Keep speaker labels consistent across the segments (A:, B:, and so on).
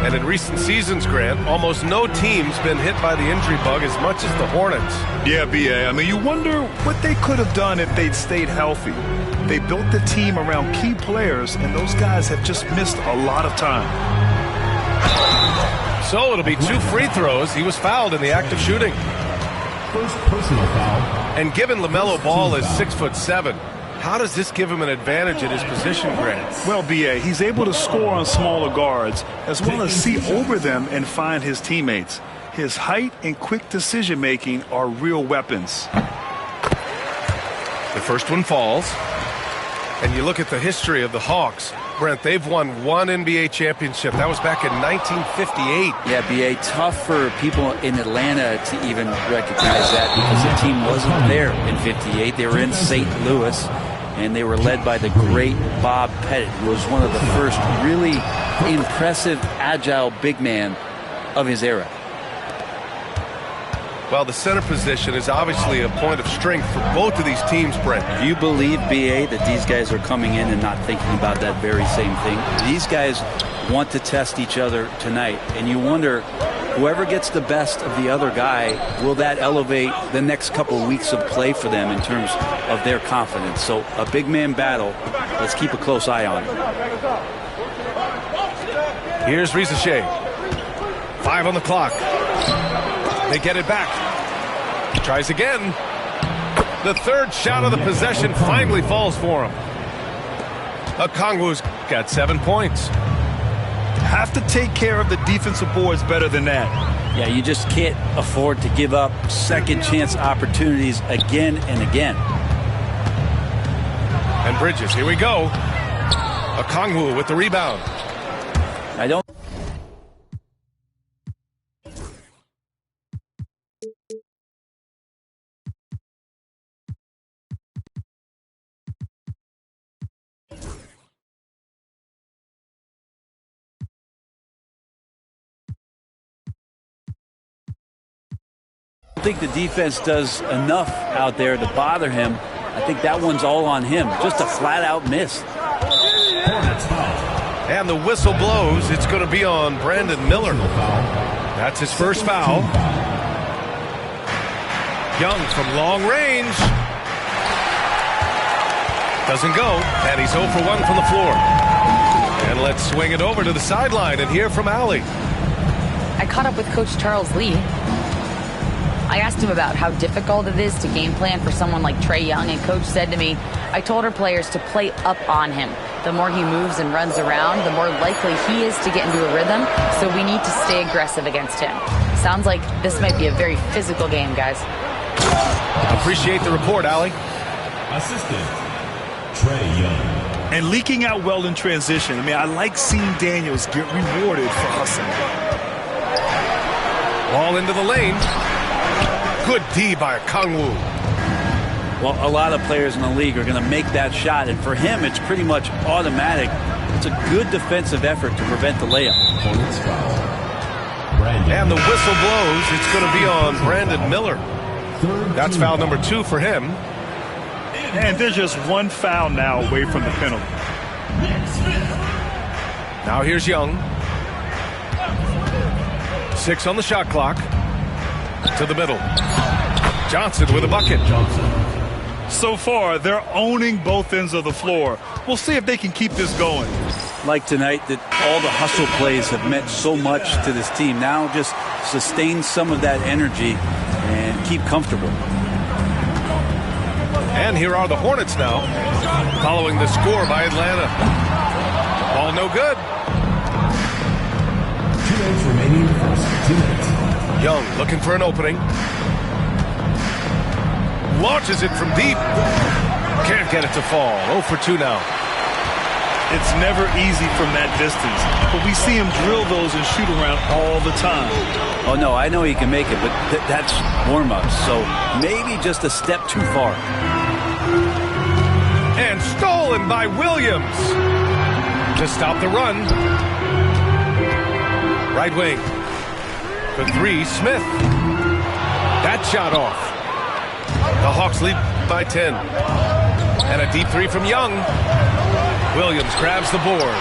A: And in recent seasons, Grant, almost no team's been hit by the injury bug as much as the Hornets.
B: Yeah, B.A. I mean, you wonder what they could have done if they'd stayed healthy. They built the team around key players, and those guys have just missed a lot of time.
A: So it'll be 2 free throws. He was fouled in the act of shooting.
C: First personal foul.
A: And given LaMelo Ball is 6'7", how does this give him an advantage in his position, Grant?
B: Well, B.A., he's able to score on smaller guards, as well as see over them and find his teammates. His height and quick decision-making are real weapons.
A: The first one falls. And you look at the history of the Hawks. Brent, they've won 1 NBA championship. That was back in 1958.
D: Yeah, B.A., tough for people in Atlanta to even recognize that because the team wasn't there in 58. They were in St. Louis, and they were led by the great Bob Pettit, who was one of the first really impressive, agile big man of his era.
A: Well, the center position is obviously a point of strength for both of these teams, Brent.
D: Do you believe, B.A., that these guys are coming in and not thinking about that very same thing? These guys want to test each other tonight, and you wonder, whoever gets the best of the other guy, will that elevate the next couple of weeks of play for them in terms of their confidence? So a big man battle. Let's keep a close eye on it.
A: Here's Rizachet. 5 on the clock. They get it back. Tries again. The third shot of the possession finally falls for him. Okongwu's got 7 points.
B: Have to take care of the defensive boards better than that.
D: Yeah, you just can't afford to give up second chance opportunities again and again.
A: And Bridges, here we go. Okongwu with the rebound.
D: I don't think the defense does enough out there to bother him. I think that one's all on him. Just a flat-out miss.
A: And the whistle blows. It's going to be on Brandon Miller. That's his first foul. Young from long range. Doesn't go. And he's 0 for 1 from the floor. And let's swing it over to the sideline and hear from Allie.
E: I caught up with Coach Charles Lee. I asked him about how difficult it is to game plan for someone like Trae Young, and Coach said to me, I told our players to play up on him. The more he moves and runs around, the more likely he is to get into a rhythm, so we need to stay aggressive against him. Sounds like this might be a very physical game, guys.
A: Appreciate the report, Allie.
C: Assistant, Trae Young.
B: And leaking out well in transition. I mean, I like seeing Daniels get rewarded for hustling.
A: Ball into the lane. Good D by Okongwu.
D: Well, a lot of players in the league are going to make that shot, and for him, it's pretty much automatic. It's a good defensive effort to prevent the layup.
A: And the whistle blows. It's going to be on Brandon Miller. That's foul number 2 for him.
B: And there's just one foul now away from the penalty.
A: Now here's Young. 6 on the shot clock. To the middle. Johnson with a bucket.
B: So far, they're owning both ends of the floor. We'll see if they can keep this going.
D: Like tonight, that all the hustle plays have meant so much to this team. Now just sustain some of that energy and keep comfortable.
A: And here are the Hornets now, following the score by Atlanta. Ball no good.
C: 2 minutes remaining first 2 minutes.
A: Young looking for an opening. Launches it from deep. Can't get it to fall. 0 for 2 now.
B: It's never easy from that distance, but we see him drill those and shoot around all the time.
D: Oh, no, I know he can make it, but that's warm-ups, so maybe just a step too far.
A: And stolen by Williams to stop the run. Right wing. For 3, Smith. That shot off. The Hawks lead by 10. And a deep 3 from Young. Williams grabs the board.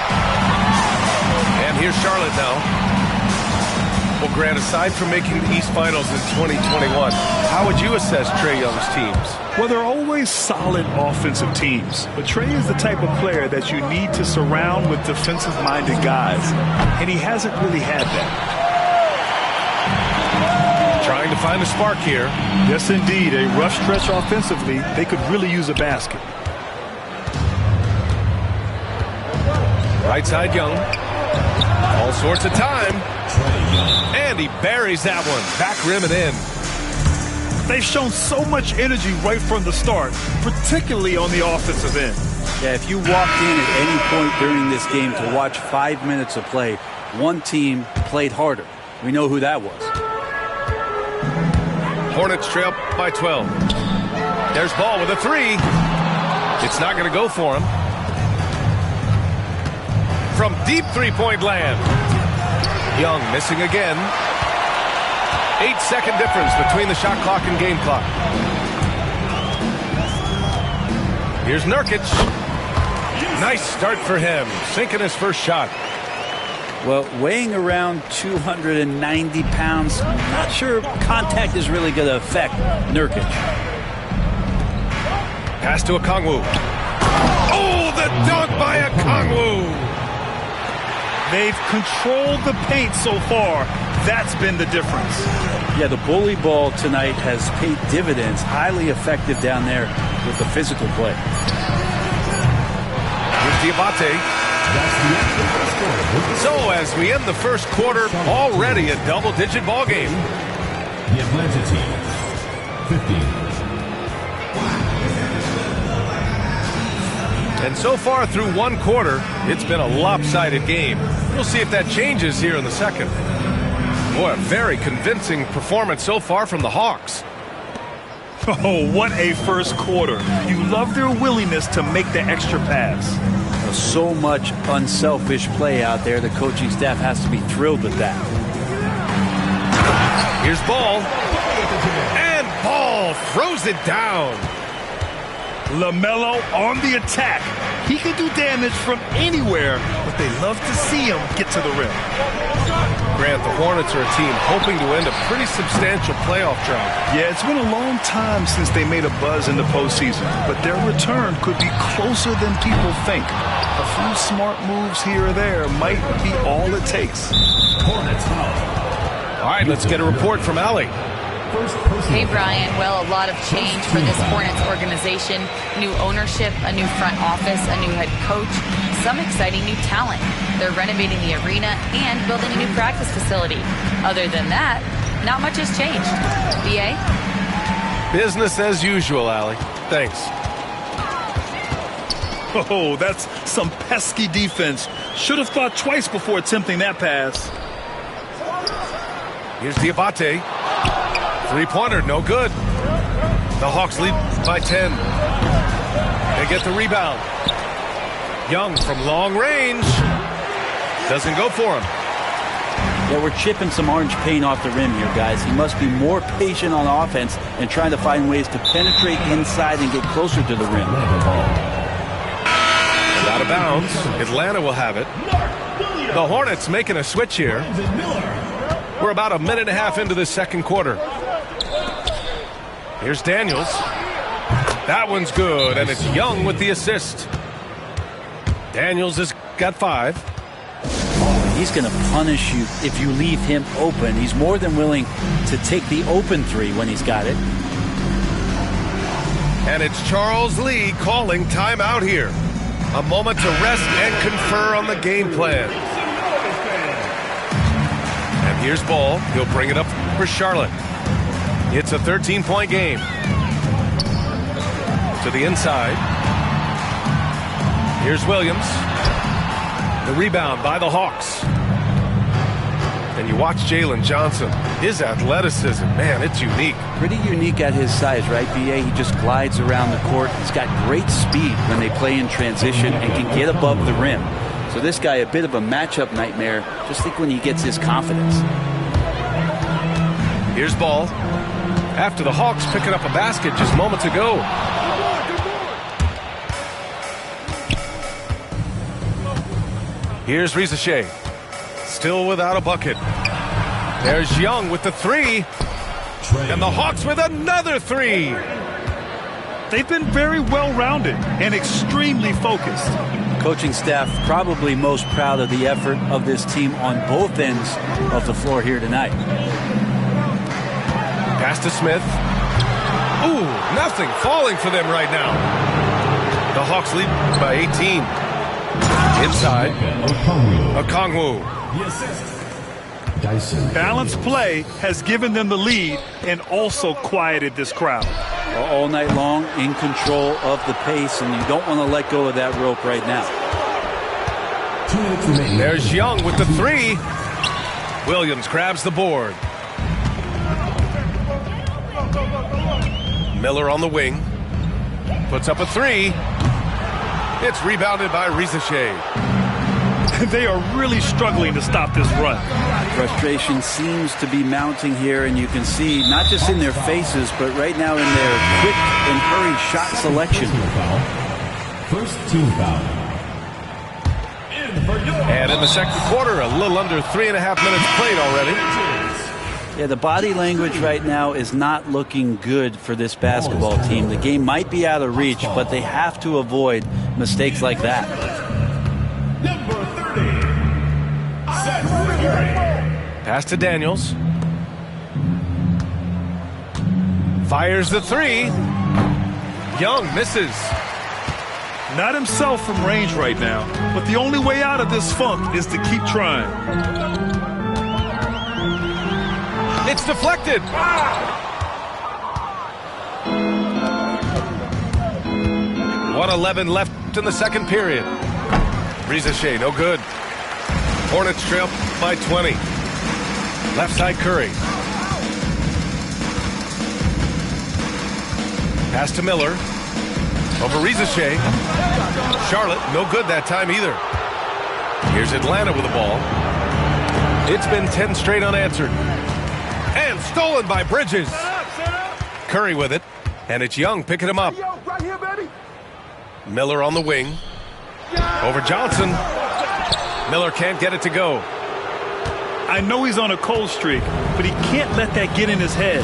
A: And here's Charlotte now. Grant, aside from making the East Finals in 2021, how would you assess Trae Young's teams?
B: Well, they're always solid offensive teams, but Trae is the type of player that you need to surround with defensive-minded guys, and he hasn't really had that.
A: Trying to find a spark here.
B: Yes, indeed. A rough stretch offensively. They could really use a basket.
A: Right side Young. All sorts of time. And he buries that one. Back rim and in.
B: They've shown so much energy right from the start, particularly on the offensive end.
D: Yeah, if you walked in at any point during this game to watch 5 minutes of play, one team played harder. We know who that was.
A: Hornets trail by 12. There's Ball with a three. It's not going to go for him. From deep three-point land. Young missing again. 8-second difference between the shot clock and game clock. Here's Nurkic. Nice start for him. Sinking his first shot.
D: Well, weighing around 290 pounds, not sure contact is really going to affect Nurkic.
A: Pass to Okongwu. Oh, the dunk by Okongwu.
B: They've controlled the paint so far. That's been the difference.
D: Yeah, the bully ball tonight has paid dividends. Highly effective down there with the physical play.
A: Here's Diabate. So as we end the first quarter, already a double-digit ball game.
C: The Atlanta team, 50.
A: And so far through one quarter, it's been a lopsided game. We'll see if that changes here in the second. Boy, a very convincing performance so far from the Hawks.
B: Oh, what a first quarter. You love their willingness to make the extra pass.
D: So much unselfish play out there. The coaching staff has to be thrilled with that.
A: Here's Ball. And Ball throws it down.
B: LaMelo on the attack. He can do damage from anywhere, but they love to see him get to the rim.
A: Grant, the Hornets are a team hoping to end a pretty substantial playoff drought.
B: Yeah, it's been a long time since they made a buzz in the postseason, but their return could be closer than people think. A few smart moves here or there might be all it takes.
C: Hornets foul.
A: All right, let's get a report from Allie.
E: Hey, Brian. Well, a lot of change for this Hornets organization. New ownership, a new front office, a new head coach, some exciting new talent. They're renovating the arena and building a new practice facility. Other than that, not much has changed. BA?
A: Business as usual, Allie. Thanks.
B: Oh, that's some pesky defense. Should have thought twice before attempting that pass.
A: Here's Diabate. Three-pointer, no good. The Hawks lead by 10. They get the rebound. Young from long range. Doesn't go for him.
D: Yeah, we're chipping some orange paint off the rim here, guys. He must be more patient on offense and trying to find ways to penetrate inside and get closer to the rim.
A: Out of bounds. Atlanta will have it. The Hornets making a switch here. We're about a minute and a half into the second quarter. Here's Daniels. That one's good, and it's Young with the assist. Daniels has got 5.
D: He's going to punish you if you leave him open. He's more than willing to take the open three when he's got it.
A: And it's Charles Lee calling timeout here. A moment to rest and confer on the game plan. And here's Ball. He'll bring it up for Charlotte. It's a 13-point game. To the inside. Here's Williams. The rebound by the Hawks. And you watch Jalen Johnson. His athleticism, man, it's unique.
D: Pretty unique at his size, right, BA? He just glides around the court. He's got great speed when they play in transition and can get above the rim. So this guy, a bit of a matchup nightmare. Just think when he gets his confidence.
A: Here's Ball. After the Hawks picking up a basket just moments ago. Here's Risache. Still without a bucket. There's Young with the three. And the Hawks with another three.
B: They've been very well-rounded and extremely focused.
D: Coaching staff probably most proud of the effort of this team on both ends of the floor here tonight.
A: Pass to Smith. Ooh, nothing falling for them right now. The Hawks lead by 18. Inside. Okongwu.
B: Balanced play has given them the lead and also quieted this crowd.
D: All night long, in control of the pace, and you don't want to let go of that rope right now.
A: There's Young with the three. Williams grabs the board. Miller on the wing. Puts up a three. It's rebounded by Rizachet.
B: They are really struggling to stop this run.
D: Frustration seems to be mounting here, and you can see not just in their faces, but right now in their quick and hurried shot selection.
C: First team foul.
A: And in the second quarter, a little under 3.5 minutes played already.
D: Yeah, the body language right now is not looking good for this basketball team. The game might be out of reach, but they have to avoid mistakes like that.
A: Pass to Daniels. Fires the three. Young misses.
B: Not himself from range right now, but the only way out of this funk is to keep trying.
A: It's deflected. 1:11 left in the second period. Rizachet, no good. Hornets trail by 20. Left side Curry. Pass to Miller. Over Rizachet. Charlotte, no good that time either. Here's Atlanta with the ball. It's been 10 straight unanswered. And stolen by Bridges. Curry with it. And it's Young picking him up. Miller on the wing. Over Johnson. Miller can't get it to go.
B: I know he's on a cold streak, but he can't let that get in his head.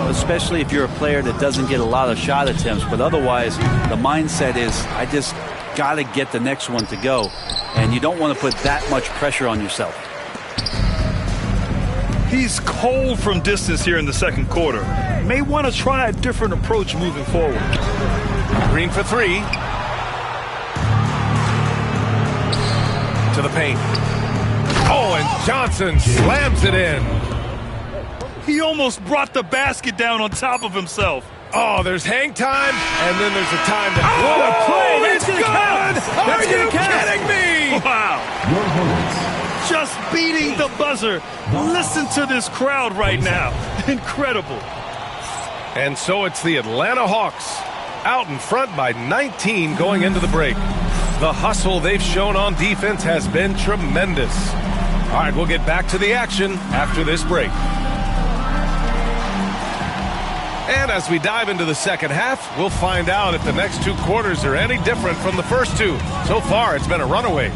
D: Especially if you're a player that doesn't get a lot of shot attempts, but otherwise the mindset is I just got to get the next one to go, and you don't want to put that much pressure on yourself.
B: He's cold from distance here in the second quarter. May want to try a different approach moving forward.
A: Green for three. To the paint. Oh, and Johnson slams it in.
B: He almost brought the basket down on top of himself.
A: Oh, there's hang time, and then there's a time that...
B: Oh, what a play!
A: It's good! Are you kidding me?
B: Wow. Just beating the buzzer. Listen to this crowd right now. Incredible.
A: And so it's the Atlanta Hawks out in front by 19 going into the break. The hustle they've shown on defense has been tremendous. All right, we'll get back to the action after this break. And as we dive into the second half, we'll find out if the next two quarters are any different from the first two. So far, it's been a runaway.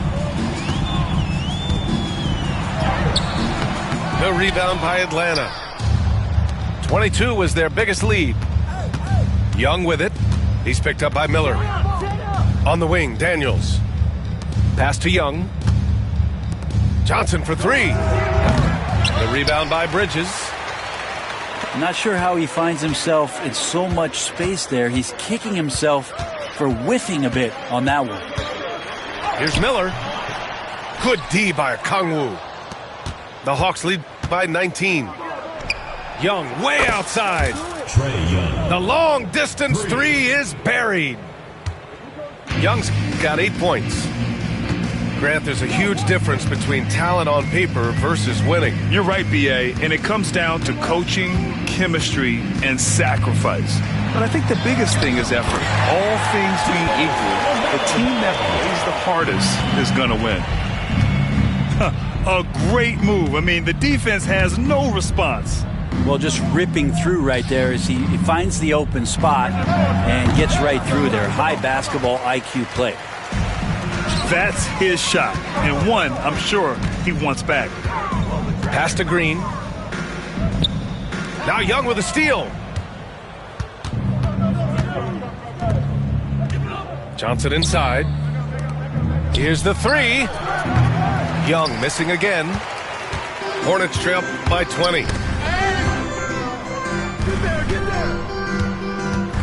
A: The rebound by Atlanta. 22 was their biggest lead. Young with it. He's picked up by Miller. On the wing, Daniels. Pass to Young. Johnson for three. The rebound by Bridges.
D: I'm not sure how he finds himself in so much space there. He's kicking himself for whiffing a bit on that one.
A: Here's Miller. Good D by Okongwu. The Hawks lead by 19. Young way outside. The long distance three is buried. Young's got 8 points. Grant, there's a huge difference between talent on paper versus winning.
B: You're right, B.A., and it comes down to coaching, chemistry, and sacrifice. But I think the biggest thing is effort. All things being equal, the team that plays the hardest is going to win. A great move. I mean, the defense has no response.
D: Well, just ripping through right there as he finds the open spot and gets right through there. High basketball IQ play.
B: That's his shot, and one I'm sure he wants back.
A: Pass to Green. Now Young with a steal. Johnson inside. Here's the three. Young missing again. Hornets trail by 20.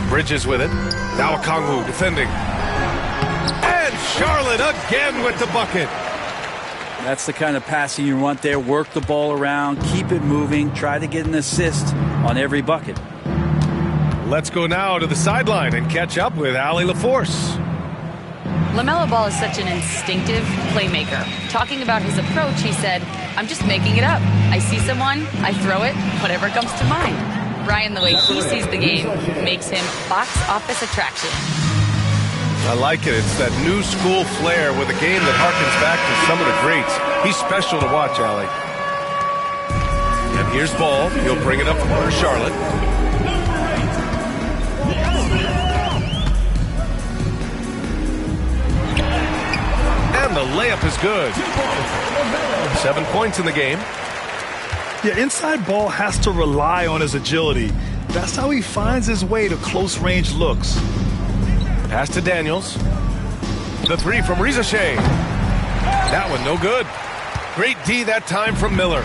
A: Bridges with it. Now Okongwu defending. And Charlotte again with the bucket.
D: That's the kind of passing you want there. Work the ball around, keep it moving, try to get an assist on every bucket.
A: Let's go now to the sideline and catch up with Allie LaForce.
E: LaMelo Ball is such an instinctive playmaker. Talking about his approach, he said, "I'm just making it up. I see someone, I throw it, whatever comes to mind." Brian, the way he sees the game makes him box office attraction.
A: I like it. It's that new school flair with a game that harkens back to some of the greats. He's special to watch, Allie. And here's Ball. He'll bring it up for Charlotte. And the layup is good. 7 points in the game.
B: Yeah, inside Ball has to rely on his agility. That's how he finds his way to close-range looks.
A: Pass to Daniels. The three from Rizachet. That one no good. Great D that time from Miller.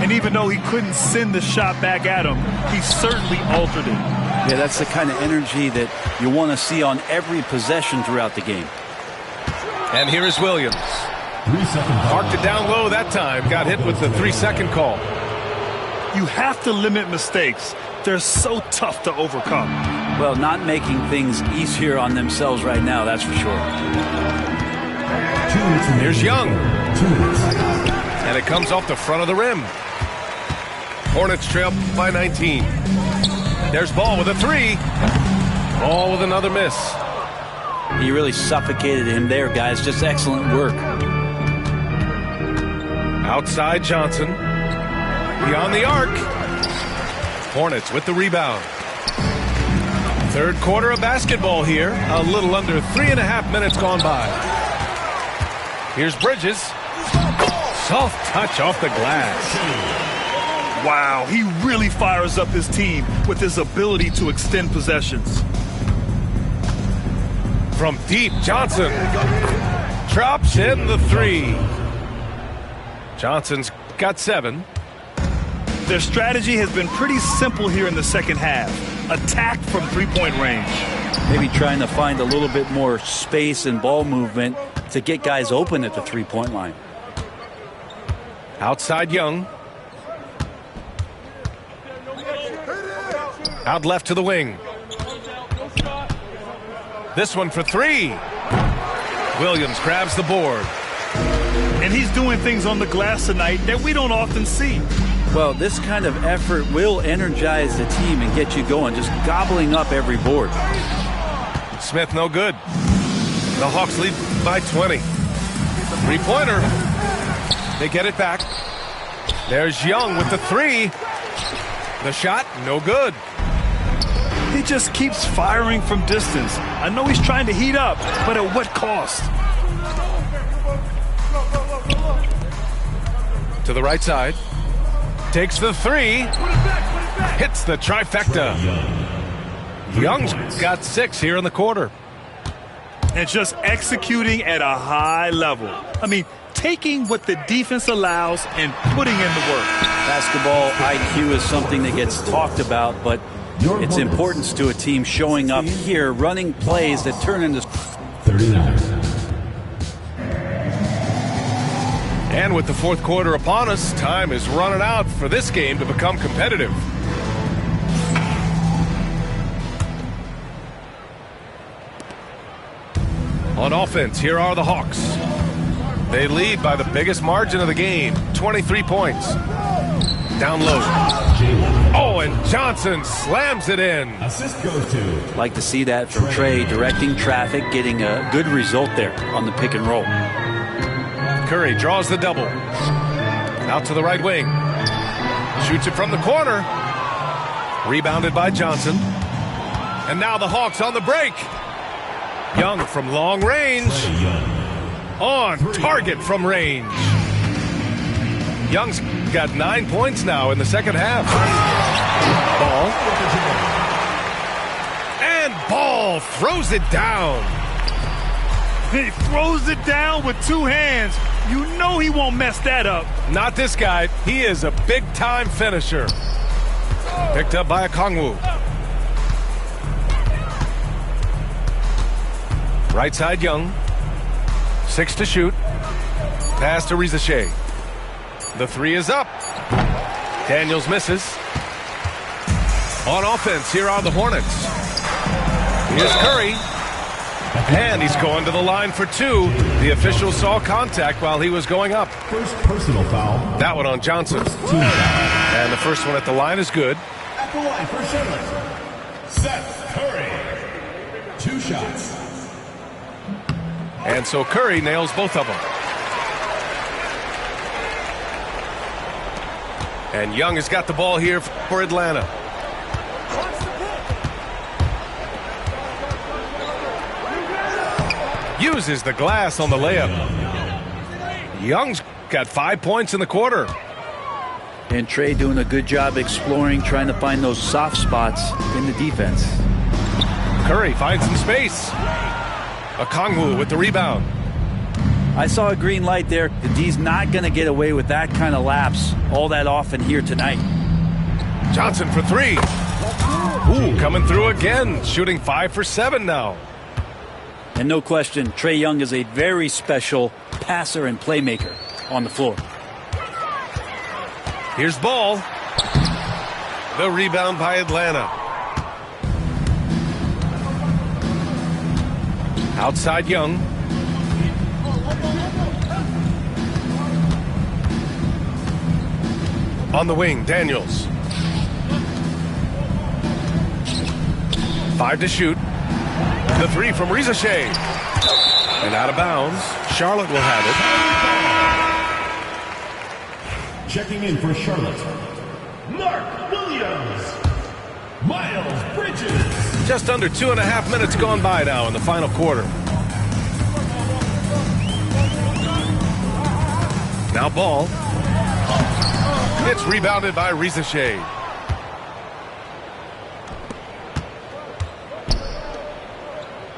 B: And even though he couldn't send the shot back at him, he certainly altered it.
D: Yeah, that's the kind of energy that you want to see on every possession throughout the game.
A: And here is Williams.
C: 3 seconds.
A: Marked it down low that time. Got hit with the 3-second call.
B: You have to limit mistakes. They're so tough to overcome.
D: Well, not making things easier on themselves right now, that's for sure.
C: 2 minutes remaining.
A: Here's Young.
C: 2 minutes.
A: And it comes off the front of the rim. Hornets trail by 19. There's Ball with a three. Ball with another miss.
D: He really suffocated him there, guys. Just excellent work.
A: Outside Johnson. Beyond the arc. Hornets with the rebound. Third quarter of basketball here. A little under 3.5 minutes gone by. Here's Bridges. Soft touch off the glass.
B: Wow, he really fires up his team with his ability to extend possessions.
A: From deep, Johnson drops in the three. Johnson's got 7.
B: Their strategy has been pretty simple here in the second half. Attack from three-point range.
D: Maybe trying to find a little bit more space and ball movement to get guys open at the three-point line.
A: Outside Young. Out left to the wing. This one for 3. Williams grabs the board.
B: And he's doing things on the glass tonight that we don't often see.
D: Well, this kind of effort will energize the team and get you going, just gobbling up every board.
A: Smith no good. The Hawks lead by 20. Three-pointer. They get it back. There's Young with the 3. The shot, no good.
B: He just keeps firing from distance. I know he's trying to heat up, but at what cost?
A: To the right side. Takes the 3. Hits the trifecta. Young's got 6 here in the quarter.
B: And just executing at a high level. I mean, taking what the defense allows and putting in the work.
D: Basketball IQ is something that gets talked about, but its importance to a team showing up here, running plays that turn into
C: 39.
A: And with the fourth quarter upon us, time is running out for this game to become competitive. On offense, here are the Hawks. They lead by the biggest margin of the game, 23 points. Down low. Oh, and Johnson slams it in.
C: Assist goes to.
D: like to see that from Trey, directing traffic, getting a good result there on the pick and roll.
A: Curry draws the double. Out to the right wing. Shoots it from the corner. Rebounded by Johnson. And now the Hawks on the break. Young from long range. On target from range. Young's got 9 points now in the second half. Ball. And Ball throws it down.
B: He throws it down with 2 hands. You know he won't mess that up.
A: Not this guy. He is a big-time finisher. Picked up by Okongwu. Right side, Young. 6 to shoot. Pass to Rizachet. The 3 is up. Daniels misses. On offense, here are the Hornets. Here's Curry. And he's going to the line for 2. The official saw contact while he was going up.
C: First personal foul.
A: That one on Johnson.
C: Team foul.
A: And the first one at the line is good.
C: At the line for Charlotte, Seth Curry. 2 shots.
A: And so Curry nails both of them. And Young has got the ball here for Atlanta. Uses the glass on the layup. Young's got 5 points in the quarter.
D: And Trey doing a good job exploring, trying to find those soft spots in the defense.
A: Curry finds some space. Okongwu with the rebound.
D: I saw a green light there. The D's not going to get away with that kind of lapse all that often here tonight.
A: Johnson for 3. Ooh, coming through again. Shooting 5 for 7 now.
D: And no question, Trey Young is a very special passer and playmaker on the floor.
A: Here's Ball. The rebound by Atlanta. Outside Young. On the wing, Daniels. 5 to shoot. The 3 from Rizachet. And out of bounds. Charlotte will have it.
C: Checking in for Charlotte, Mark Williams. Miles Bridges.
A: Just under 2.5 minutes gone by now in the final quarter. Now Ball. It's rebounded by Rizachet.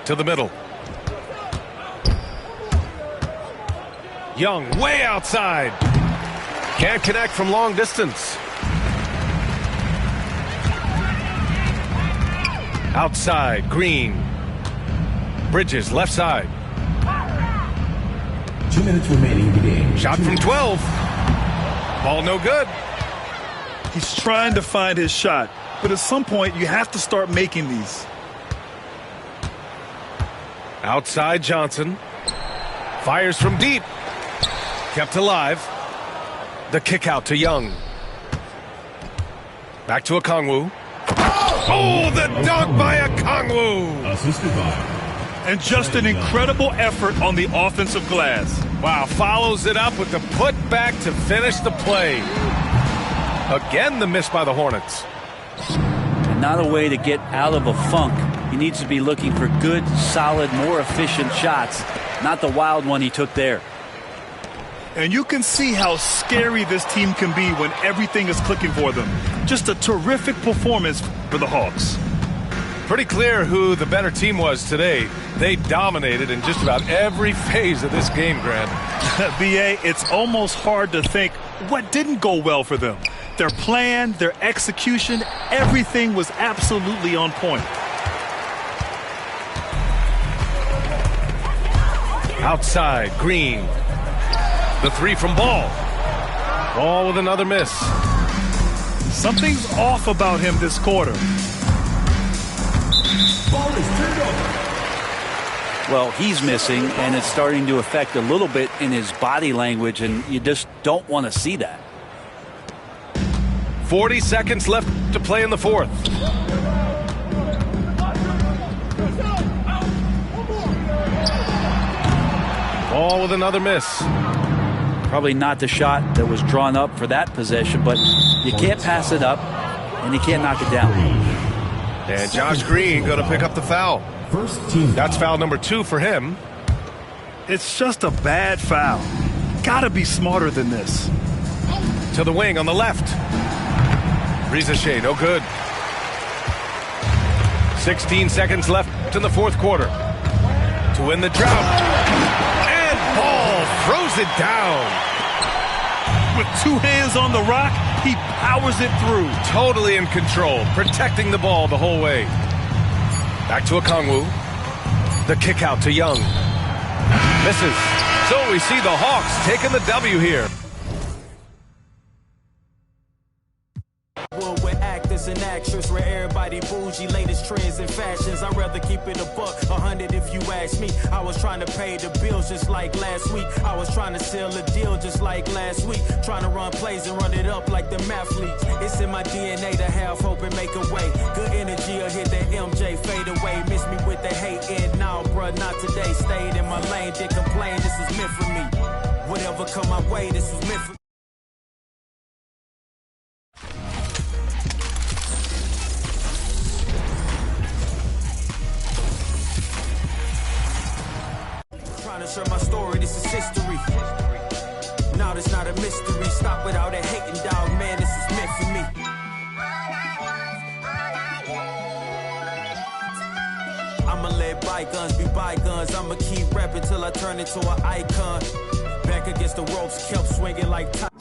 A: To the middle. Young way outside. Can't connect from long distance. Outside, Green. Bridges, left side.
C: 2 minutes remaining in the game.
A: Shot from 12. Ball no good.
B: He's trying to find his shot, but at some point you have to start making these.
A: Outside Johnson. Fires from deep. Kept alive. The kick out to Young. Back to Okongwu. Oh, the dunk by Okongwu.
C: Assisted by.
B: And just an incredible effort on the offensive glass.
A: Wow, follows it up with the putback to finish the play. Again, the miss by the Hornets.
D: And not a way to get out of a funk. He needs to be looking for good, solid, more efficient shots, not the wild one he took there.
B: And you can see how scary this team can be when everything is clicking for them. Just a terrific performance for the Hawks.
A: Pretty clear who the better team was today. They dominated in just about every phase of this game, Grant.
B: BA, it's almost hard to think what didn't go well for them. Their plan, their execution, everything was absolutely on point.
A: Outside, Green. The 3 from Ball. Ball with another miss.
B: Something's off about him this quarter.
C: Ball is turned over.
D: Well, he's missing, and it's starting to affect a little bit in his body language, and you just don't want to see that.
A: 40 seconds left to play in the fourth. Ball with another miss.
D: Probably not the shot that was drawn up for that possession, but you can't pass it up, and you can't knock it down.
A: And Josh Green going to pick up the foul.
C: First team.
A: That's foul number 2 for him.
B: It's just a bad foul. Gotta be smarter than this.
A: To the wing on the left. Rizachet, no good. 16 seconds left in the fourth quarter. To win the drought. And Ball throws it down.
B: With two hands on the rock, he powers it through.
A: Totally in control, protecting the ball the whole way. Back to Okongwu. The kick out to Young. Misses. So we see the Hawks taking the W here.
F: With actors and actors, where everybody bougie, latest trends and fashions. I'd rather keep it a buck, 100 if you ask me. I was trying to pay the bills just like last week. I was trying to sell a deal just like last week. Trying to run plays and run it up like the mathletes. It's in my DNA to have hope and make a way. Good energy will hit that MJ fade away. Miss me with the hate and now, bruh, not today. Stayed in my lane, didn't complain, this was meant for me. Whatever come my way, this was meant for me. Share my story, this is history. Now it's not a mystery. Stop without that hating, dog, man, this is meant for me. I'ma let bygones be bygones. I'ma keep rapping till I turn into an icon. Back against the ropes, kept swinging like time.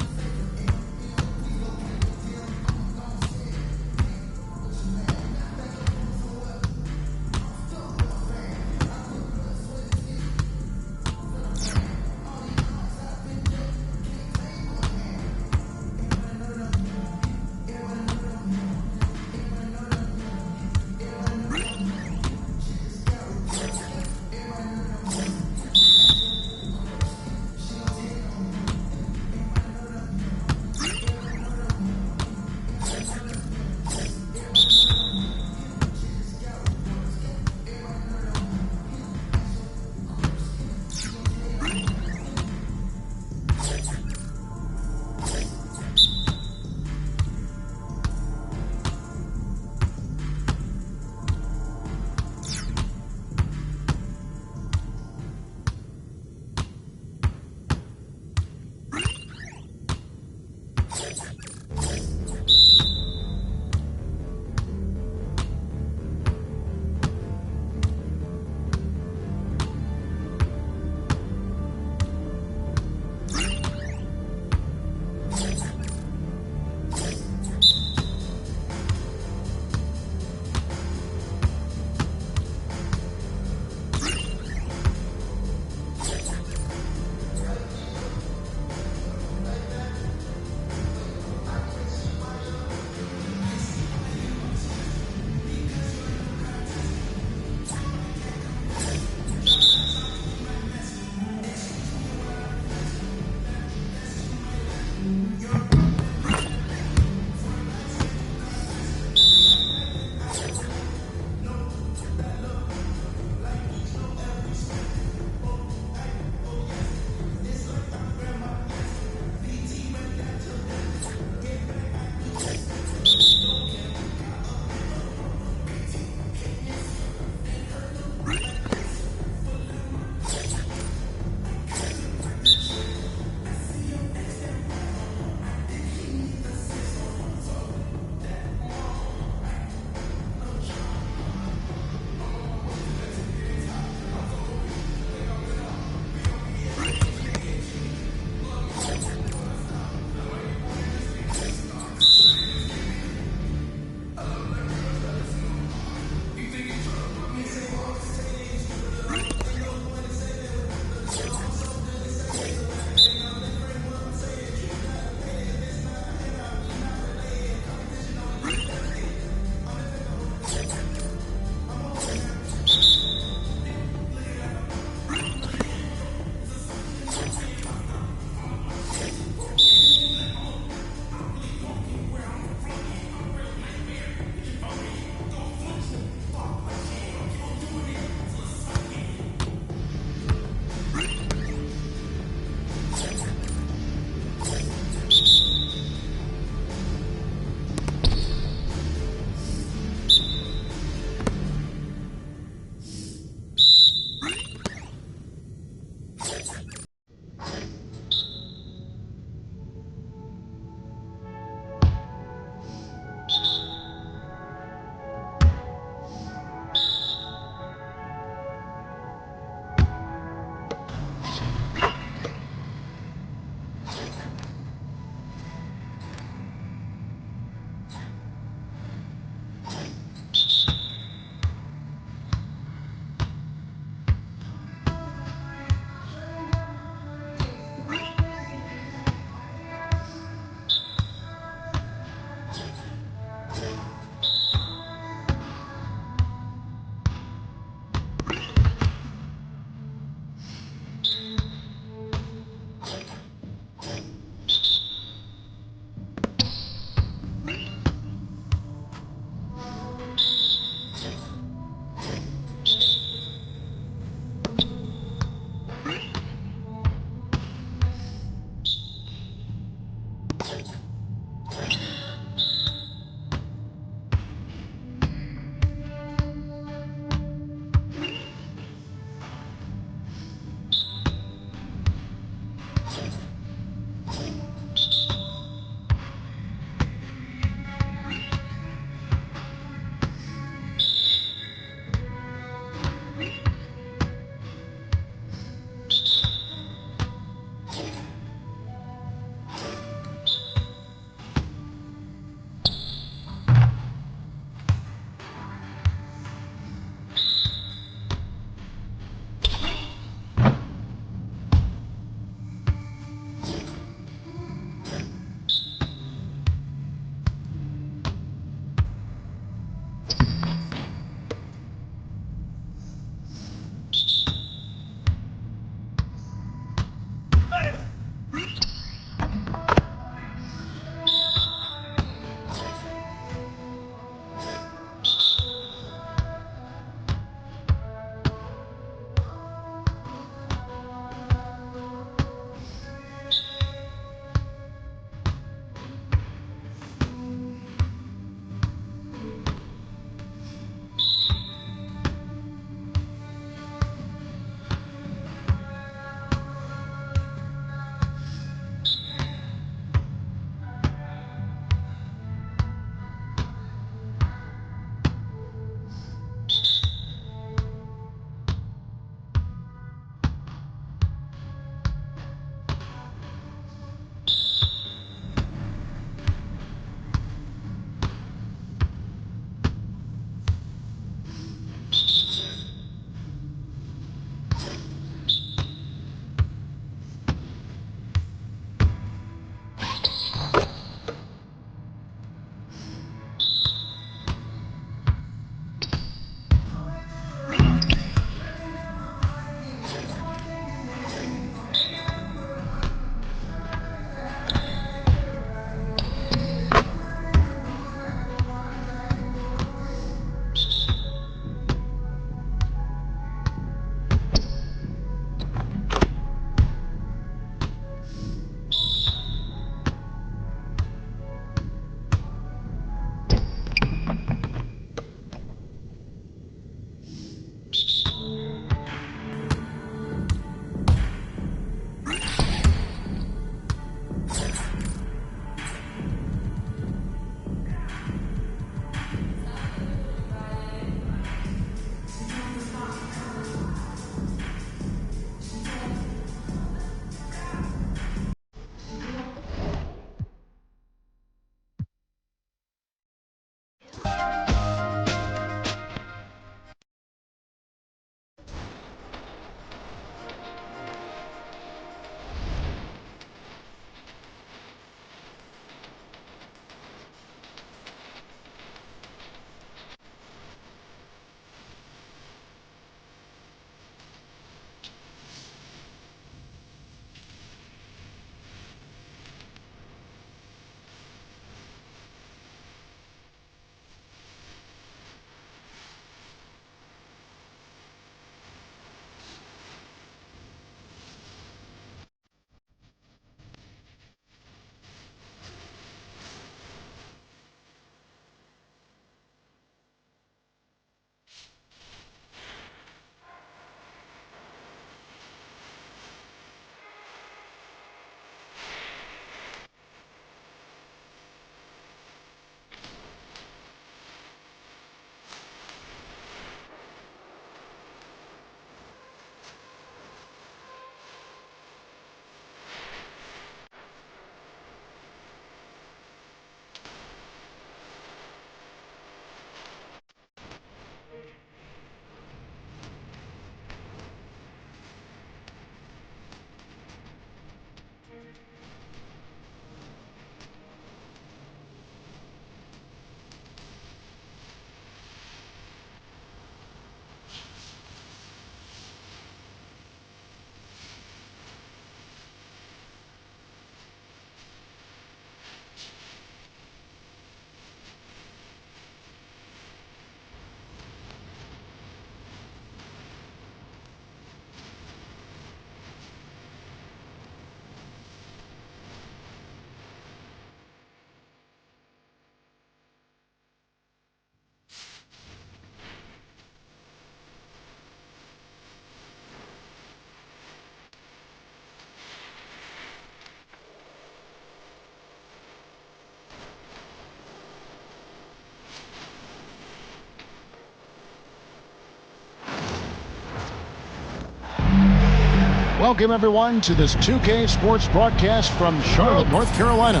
G: Welcome, everyone, to this 2K Sports broadcast from Charlotte, North Carolina,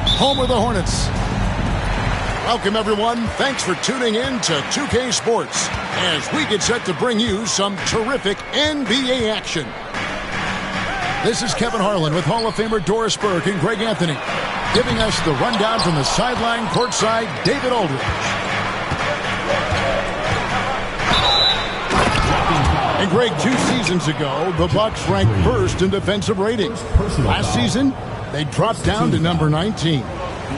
G: home of the Hornets. Welcome, everyone. Thanks for tuning in to 2K Sports as we get set to bring you some terrific NBA action. This is Kevin Harlan with Hall of Famer Doris Burke and Greg Anthony, giving us the rundown from the sideline courtside, David Aldridge. And Greg, 2 seasons ago, the Bucks ranked first in defensive rating. Last season, they dropped down to number 19.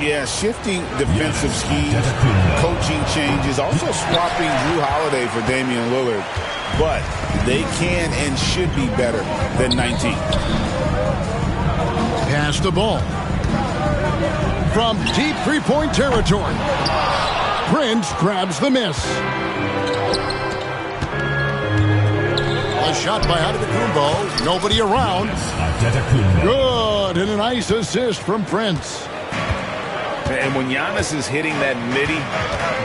H: Yeah, shifting defensive schemes, coaching changes, also swapping Drew Holiday for Damian Lillard. But they can and should be better than 19.
G: Pass the ball. From deep three-point territory, Prince grabs the miss. A shot by Antetokounmpo. Nobody around. Good, and a nice assist from Prince.
B: And when Giannis is hitting that midi,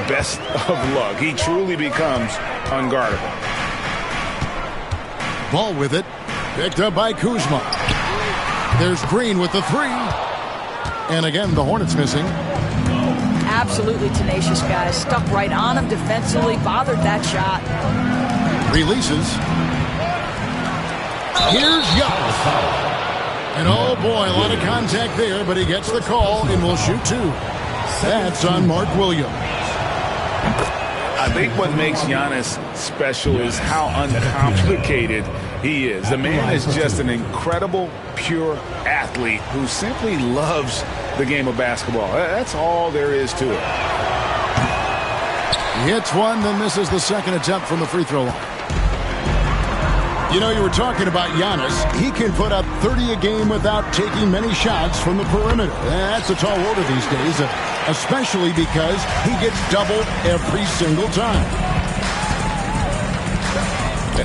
B: best of luck. He truly becomes unguardable.
G: Ball with it. Picked up by Kuzma. There's Green with the 3. And again, the Hornets missing.
I: Absolutely tenacious, guys. Stuck right on him defensively. Bothered that shot.
G: Releases. Here's Giannis. And oh boy, a lot of contact there, but he gets the call and will shoot 2. That's on Mark Williams.
B: I think what makes Giannis special is how uncomplicated he is. The man is just an incredible, pure athlete who simply loves the game of basketball. That's all there is to it.
G: He hits one, then misses the second attempt from the free throw line. You know, you were talking about Giannis. He can put up 30 a game without taking many shots from the perimeter. That's a tall order these days, especially because he gets doubled every single time.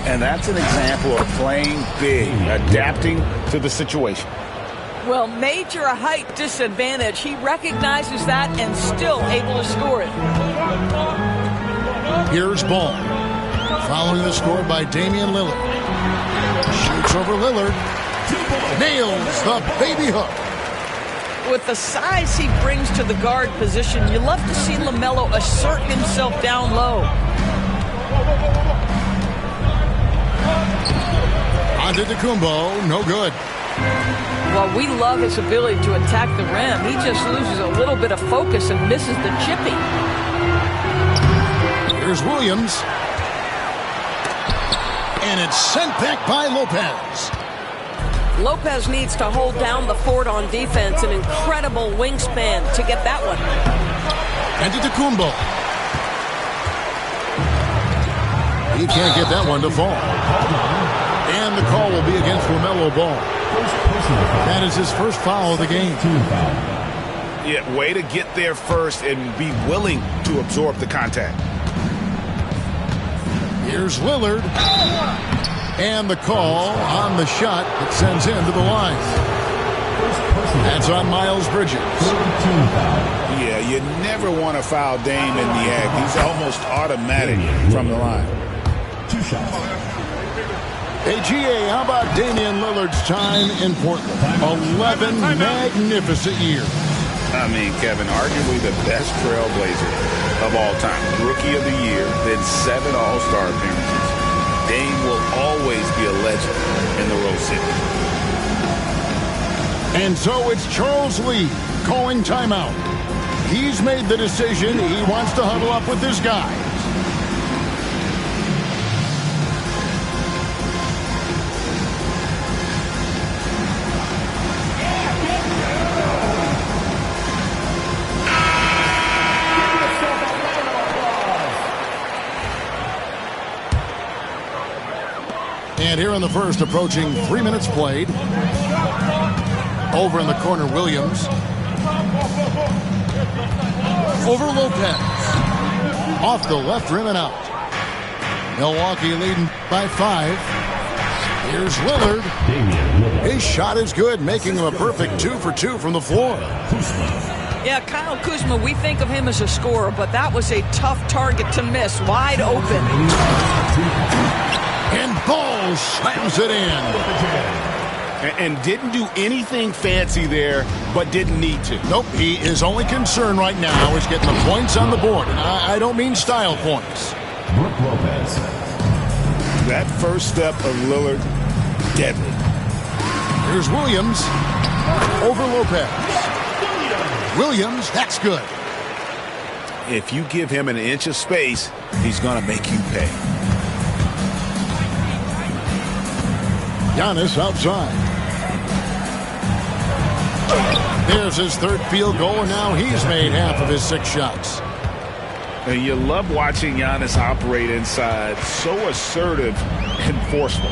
B: And that's an example of playing big, adapting to the situation.
I: Well, major height disadvantage. He recognizes that and still able to score it.
G: Here's Ball. Following the score by Damian Lillard. Shoots over Lillard. Nails the baby hook.
I: With the size he brings to the guard position, you love to see LaMelo assert himself down low.
G: Antetokounmpo, no good.
I: Well, we love his ability to attack the rim. He just loses a little bit of focus and misses the chippy.
G: Here's Williams. And it's sent back by Lopez.
I: Lopez needs to hold down the fort on defense. An incredible wingspan to get that one.
G: Antetokounmpo. He can't get that one to fall. And the call will be against LaMelo Ball. That is his first foul of the game.
B: Yeah, way to get there first and be willing to absorb the contact.
G: Here's Lillard. And the call on the shot that sends him to the line. That's on Miles Bridges.
H: Yeah, you never want to foul Dame in the act. He's almost automatic from the line.
C: 2 shots.
G: Hey, GA, how about Damian Lillard's time in Portland? 11 magnificent years.
H: I mean, Kevin, arguably the best trailblazer of all time. Rookie of the year, then 7 All-Star appearances. Dame will always be a legend in the Rose City.
G: And so it's Charles Lee calling timeout. He's made the decision. He wants to huddle up with this guy. And here in the first, approaching 3 minutes played. Over in the corner, Williams. Over Lopez. Off the left rim and out. Milwaukee leading by 5. Here's Lillard. His shot is good, making him a perfect 2 for 2 from the floor.
I: Yeah, Kyle Kuzma, we think of him as a scorer, but that was a tough target to miss. Wide open.
G: And Ball slams it in.
H: And didn't do anything fancy there, but didn't need to.
G: Nope, his only concern right now is getting the points on the board. And I don't mean style points.
C: Brook Lopez.
H: That first step of Lillard, deadly.
G: Here's Williams over Lopez. Williams, that's good.
H: If you give him an inch of space, he's going to make you pay.
G: Giannis outside. There's his third field goal, and now he's made half of his 6 shots.
H: And you love watching Giannis operate inside. So assertive and forceful.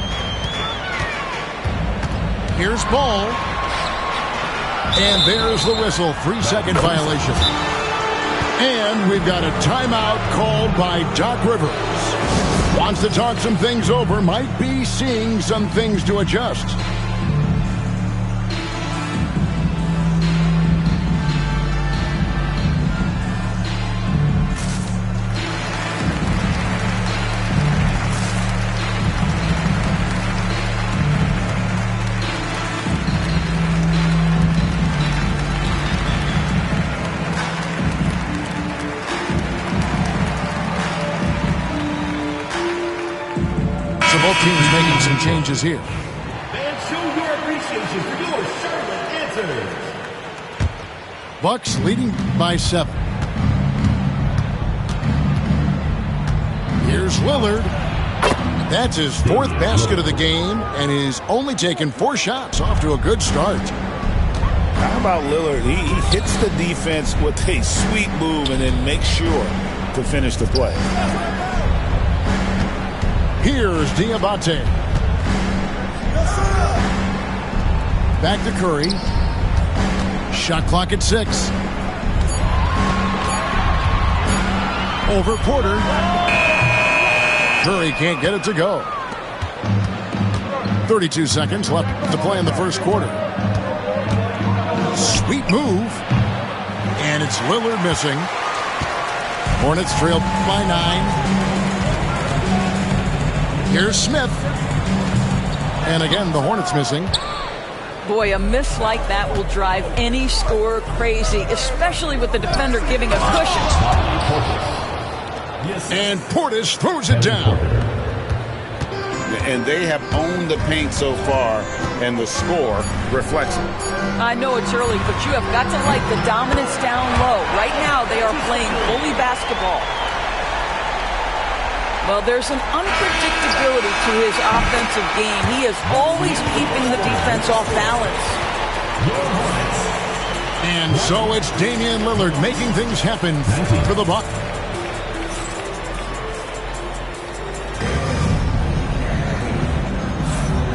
G: Here's Ball. And there's the whistle. 3-second violation. And we've got a timeout called by Doc Rivers. Wants to talk some things over. Might be seeing some things to adjust. Both teams making some changes here.
C: And show your appreciation for your Charlotte answers.
G: Bucks leading by 7. Here's Lillard. That's his 4th basket of the game, and he's only taken 4 shots. Off to a good start.
H: How about Lillard? He hits the defense with a sweet move and then makes sure to finish the play.
G: Here's Diabate. Back to Curry. Shot clock at 6. Over Porter. Curry can't get it to go. 32 seconds left to play in the first quarter. Sweet move. And it's Lillard missing. Hornets trail by 9. Here's Smith. And again, the Hornets missing.
I: Boy, a miss like that will drive any scorer crazy, especially with the defender giving a cushion.
G: And Portis throws it down.
H: And they have owned the paint so far, and the score reflects it.
I: I know it's early, but you have got to like the dominance down low. Right now, they are playing bully basketball. Well, there's an unpredictability to his offensive game. He is always keeping the defense off balance.
G: And so it's Damian Lillard making things happen for the Bucks.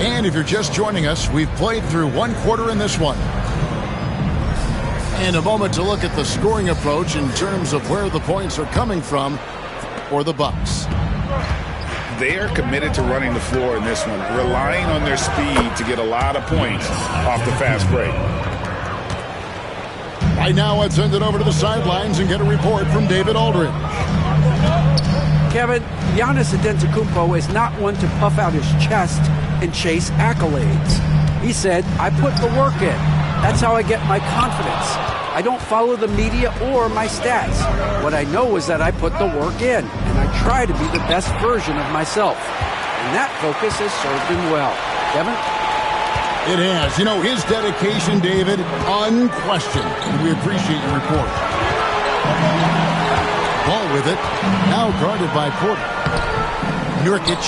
G: And if you're just joining us, we've played through 1 quarter in this one. And a moment to look at the scoring approach in terms of where the points are coming from for the Bucks.
H: They are committed to running the floor in this one, relying on their speed to get a lot of points off the fast break.
G: Right now, let's send it over to the sidelines and get a report from David Aldridge.
J: Kevin, Giannis Antetokounmpo is not one to puff out his chest and chase accolades. He said, I put the work in. That's how I get my confidence. I don't follow the media or my stats. What I know is that I put the work in, and I try to be the best version of myself. And that focus has served him well. Kevin?
G: It has. You know, his dedication, David, unquestioned. And we appreciate your report. Ball with it. Now guarded by Porter. Nurkic.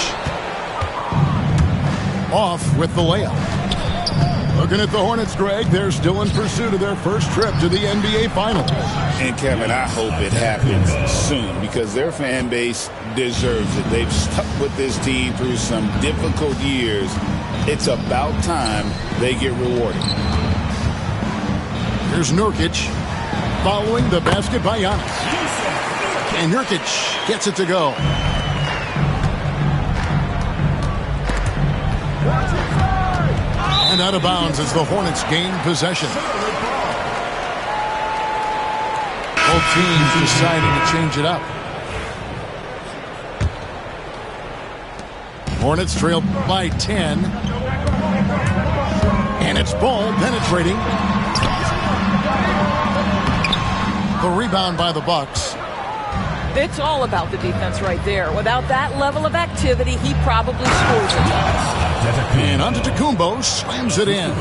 G: Off with the layup. Looking at the Hornets, Greg, they're still in pursuit of their first trip to the NBA Finals.
H: And, Kevin, I hope it happens soon because their fan base deserves it. They've stuck with this team through some difficult years. It's about time they get rewarded.
G: Here's Nurkic following the basket by Giannis. And Nurkic gets it to go. And out of bounds as the Hornets gain possession. Both teams deciding to change it up. Hornets trail by 10. And it's Ball penetrating. The rebound by the Bucks.
I: It's all about the defense right there. Without that level of activity, he probably scores it.
G: And Antetokounmpo slams it in.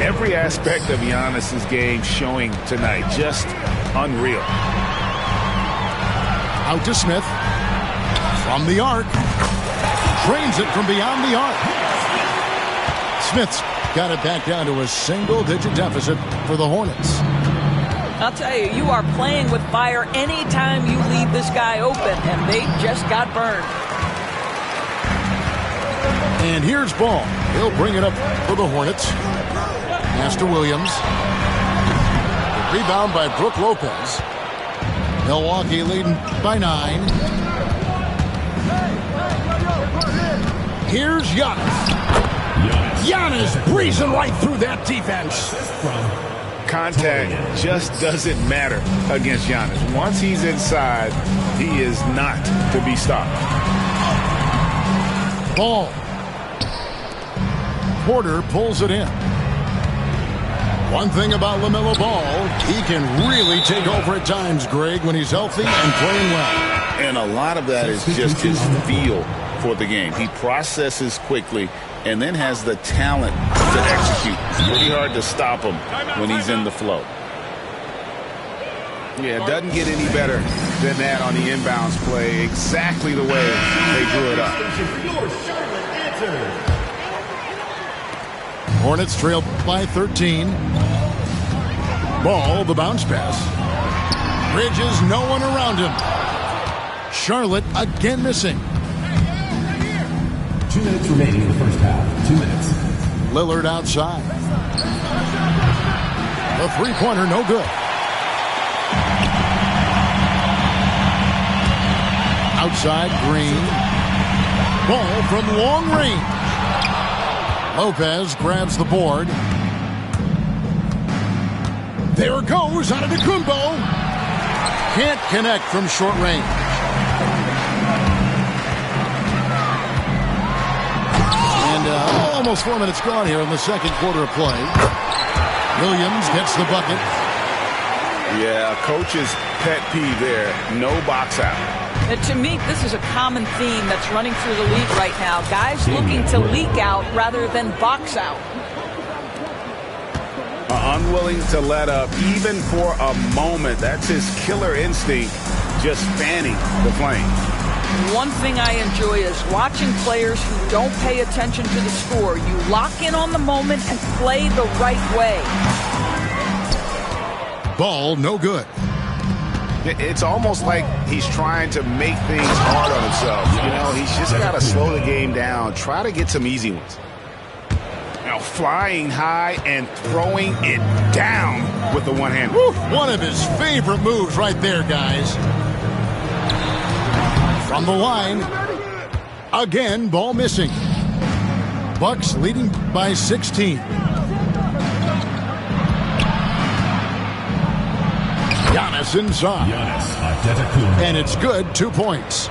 H: Every aspect of Giannis's game showing tonight. Just unreal.
G: Out to Smith. From the arc. Drains it from beyond the arc. Smith's got it back down to a single-digit deficit for the Hornets.
I: I'll tell you, you are playing with fire anytime you leave this guy open, and they just got burned.
G: And here's Ball. He'll bring it up for the Hornets. Pass to Williams. The rebound by Brook Lopez. Milwaukee leading by 9. Here's Giannis. Giannis breezing right through that defense.
H: Contact just doesn't matter against Giannis. Once he's inside, he is not to be stopped.
G: Ball. Porter pulls it in. One thing about LaMelo Ball, he can really take over at times, Greg, when he's healthy and playing well.
H: And a lot of that is just his feel for the game. He processes quickly and then has the talent to execute. It's pretty hard to stop him when he's in the flow. Yeah, it doesn't get any better than that on the inbounds play. Exactly the way they drew it up.
G: Hornets trail by 13. Ball, the bounce pass. Bridges, no one around him. Charlotte again missing.
C: 2 minutes remaining in the first half. 2 minutes.
G: Lillard outside. The three-pointer, no good. Outside, Green. Ball from long range. Lopez grabs the board. There goes Antetokounmpo. Can't connect from short range. And almost 4 minutes gone here in the second quarter of play. Williams gets the bucket.
H: Yeah, coach's pet peeve there. No box out.
I: And to me, this is a common theme that's running through the league right now. Guys looking to leak out rather than box out.
H: Unwilling to let up even for a moment. That's his killer instinct, just fanning the flame.
I: One thing I enjoy is watching players who don't pay attention to the score. You lock in on the moment and play the right way.
G: Ball, no good.
H: It's almost like he's trying to make things hard on himself. You know, he's just got to slow the game down, try to get some easy ones. Now flying high and throwing it down with the one-hand.
G: One of his favorite moves right there, guys. From the line, again, ball missing. Bucks leading by 16. Giannis inside. And it's good, 2 points.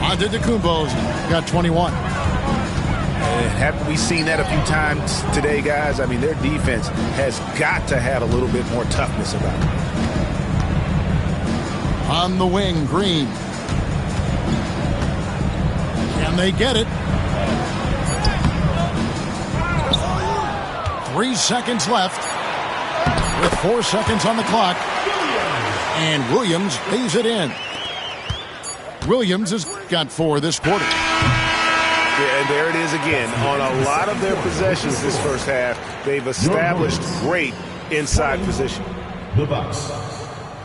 G: Antetokounmpo's got 21.
H: Haven't we seen that a few times today, guys? I mean, their defense has got to have a little bit more toughness about it.
G: On the wing, Green. Can they get it? 3 seconds left. With 4 seconds on the clock. And Williams lays it in. Williams has got 4 this quarter.
H: Yeah, and there it is again. On a lot of their possessions this first half, they've established great inside position.
C: The Bucks.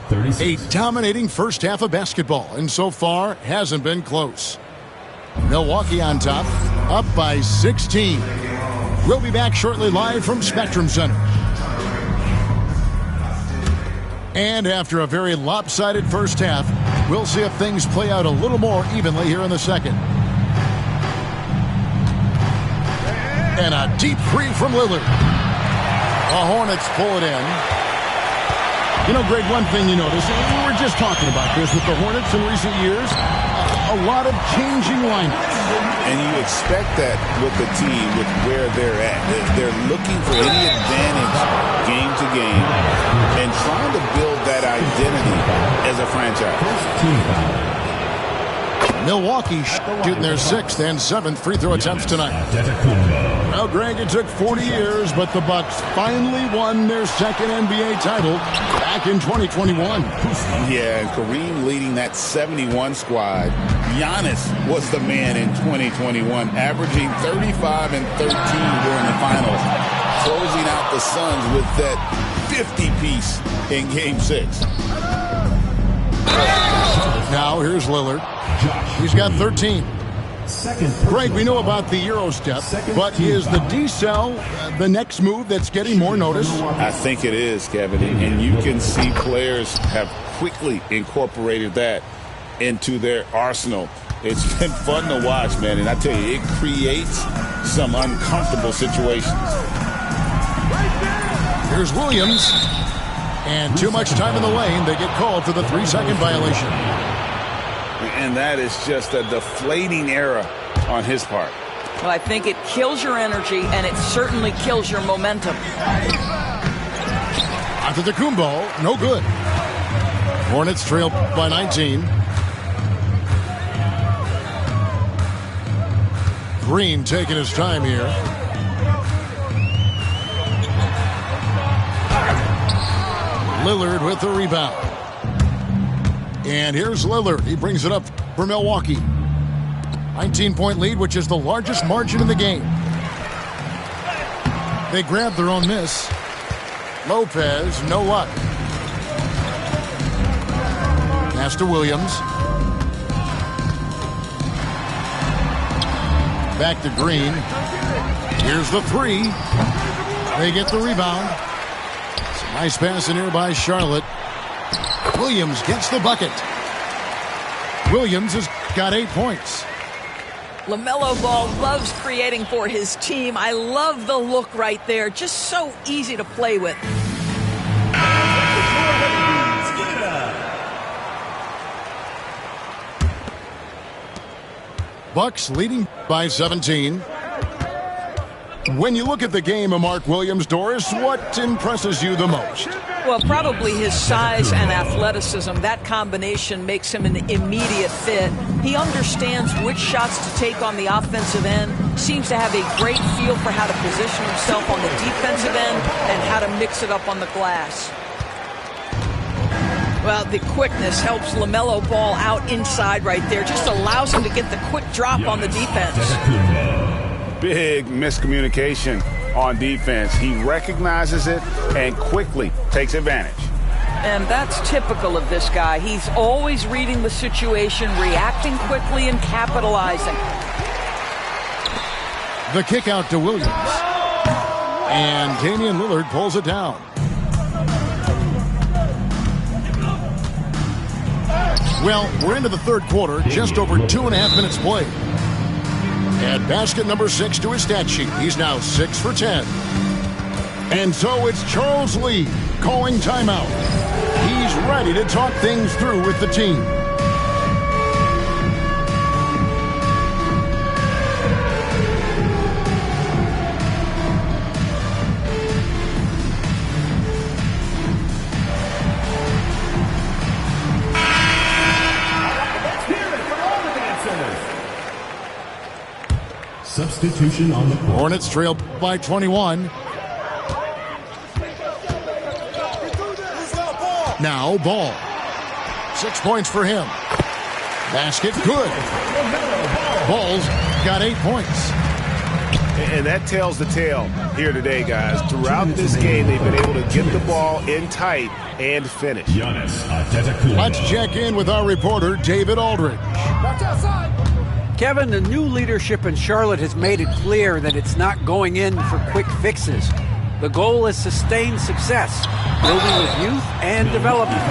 C: 36.
G: A dominating first half of basketball, and so far hasn't been close. Milwaukee on top, up by 16. We'll be back shortly live from Spectrum Center. And after a very lopsided first half, we'll see if things play out a little more evenly here in the second. And a deep three from Lillard. The Hornets pull it in. You know, Greg, one thing you notice, we were just talking about this with the Hornets in recent years. a lot of changing lineups.
H: And you expect that with the team, with where they're at. They're looking for any advantage game to game and trying to build that identity as a franchise.
G: Milwaukee shooting their 6th and 7th free throw attempts tonight. Well, Greg, it took 40 years, but the Bucks finally won their 2nd NBA title back in 2021.
H: Yeah, and Kareem leading that 71 squad. Giannis was the man in 2021, averaging 35 and 13 during the finals, closing out the Suns with that 50-piece in Game 6.
G: Now, here's Lillard. He's got 13. Greg, we know about the Euro step, but is the decel the next move that's getting more notice?
H: I think it is, Kevin, and you can see players have quickly incorporated that into their arsenal. It's been fun to watch, man, and I tell you, it creates some uncomfortable situations.
G: Here's Williams, and too much time in the lane. They get called for the 3-second violation.
H: And that is just a deflating error on his part.
I: Well, I think it kills your energy, and it certainly kills your momentum.
G: Antetokounmpo, no good. Hornets trail by 19. Green taking his time here. Lillard with the rebound. And here's Lillard. He brings it up for Milwaukee. 19-point lead, which is the largest margin in the game. They grab their own miss. Lopez, no luck. Pass to Williams. Back to Green. Here's the 3. They get the rebound. It's a nice pass in here by Charlotte. Williams gets the bucket. Williams has got 8 points.
I: LaMelo Ball loves creating for his team. I love the look right there. Just so easy to play with.
G: Bucks leading by 17. When you look at the game of Mark Williams, Doris, what impresses you the most?
I: Well, probably his size and athleticism. That combination makes him an immediate fit. He understands which shots to take on the offensive end, seems to have a great feel for how to position himself on the defensive end and how to mix it up on the glass. Well, the quickness helps LaMelo Ball out inside right there. Just allows him to get the quick drop on the defense.
H: Big miscommunication on defense. He recognizes it and quickly takes advantage.
I: And that's typical of this guy. He's always reading the situation, reacting quickly, and capitalizing.
G: The kick out to Williams. And Damian Lillard pulls it down. Well, we're into the third quarter, just over 2.5 minutes played. And basket number 6 to his stat sheet. He's now 6 for 10. And so it's Charles Lee calling timeout. He's ready to talk things through with the team.
C: Substitution on the court.
G: Hornets trail by 21. Now Ball. 6 points for him. Basket good. Ball's got 8 points.
B: And that tells the tale here today, guys. Throughout this game, they've been able to get the ball in tight and finish.
G: Let's check in with our reporter, David Aldridge.
J: Kevin, the new leadership in Charlotte has made it clear that it's not going in for quick fixes. The goal is sustained success, building with youth and development.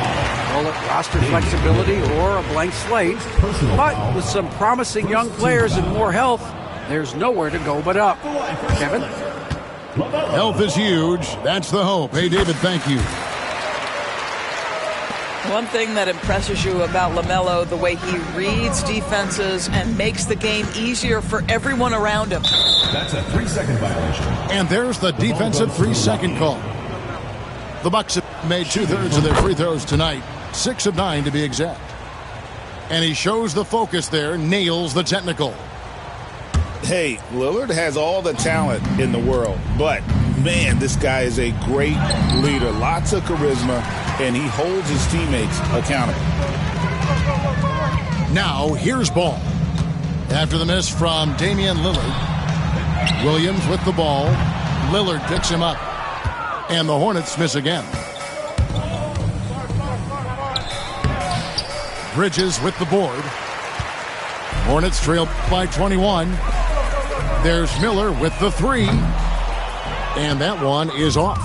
J: Call it roster flexibility or a blank slate. But with some promising young players and more health, there's nowhere to go but up. Kevin?
G: Health is huge. That's the hope. Hey, David, thank you.
I: One thing that impresses you about LaMelo, the way he reads defenses and makes the game easier for everyone around him.
C: That's a 3-second violation.
G: And there's the defensive 3-second call. The Bucks have made 2/3 of their free throws tonight, 6 of 9 to be exact. And he shows the focus there, nails the technical.
H: Hey, Lillard has all the talent in the world, but man, this guy is a great leader. Lots of charisma, and he holds his teammates accountable.
G: Now, here's ball. After the miss from Damian Lillard, Williams with the ball. Lillard picks him up, and the Hornets miss again. Bridges with the board. Hornets trail by 21. There's Miller with the 3. And that one is off.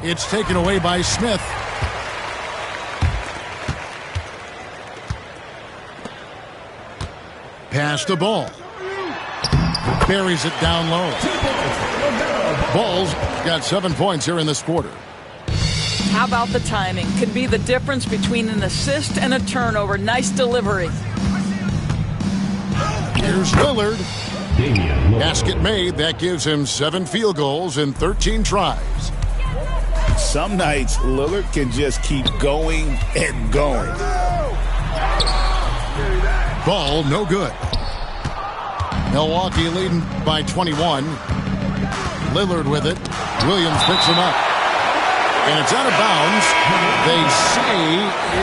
G: It's taken away by Smith. Pass the ball. Buries it down low. Ball's got 7 points here in this quarter.
I: How about the timing? Can be the difference between an assist and a turnover. Nice delivery.
G: Here's Lillard. Basket made. That gives him 7 field goals in 13 tries.
H: Some nights, Lillard can just keep going and going.
G: Ball no good. Milwaukee leading by 21. Lillard with it. Williams picks him up. And it's out of bounds. They say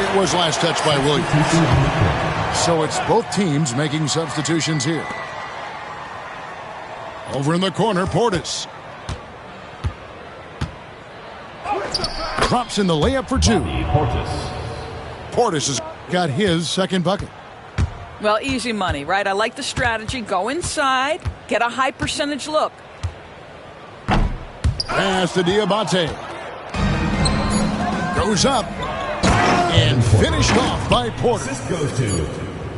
G: it was last touched by Williams. So it's both teams making substitutions here. Over in the corner, Portis. Drops in the layup for 2. Portis has got his second bucket.
I: Well, easy money, right? I like the strategy. Go inside, get a high percentage look.
G: Pass to Diabate. Goes up and finished off by Portis.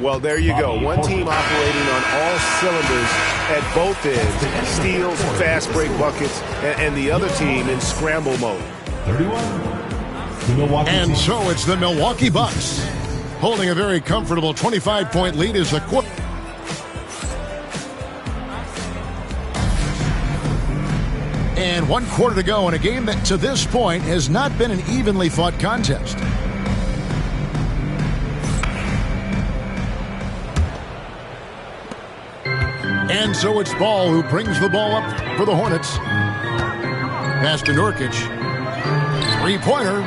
A: Well, there you go. One team operating on all cylinders at both ends. Steals, fast break buckets, and the other team in scramble mode.
C: 31.
G: And so it's the Milwaukee Bucks holding a very comfortable 25-point lead as the quarter. And 1 quarter to go in a game that to this point has not been an evenly fought contest. And so it's Ball who brings the ball up for the Hornets. Pass to Nurkic. 3-pointer.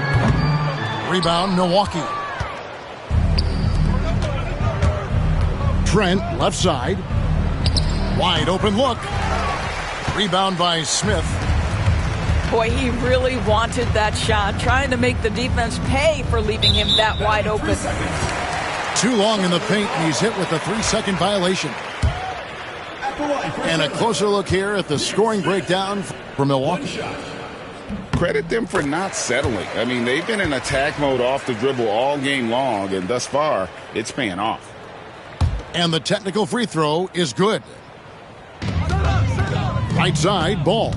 G: Rebound, Milwaukee. Trent, left side. Wide open look. Rebound by Smith.
I: Boy, he really wanted that shot, trying to make the defense pay for leaving him that wide open.
G: Too long in the paint, and he's hit with a 3-second violation. And a closer look here at the scoring breakdown for Milwaukee.
H: Credit them for not settling. I mean, they've been in attack mode off the dribble all game long, and thus far, it's paying off.
G: And the technical free throw is good. Right side, Ball.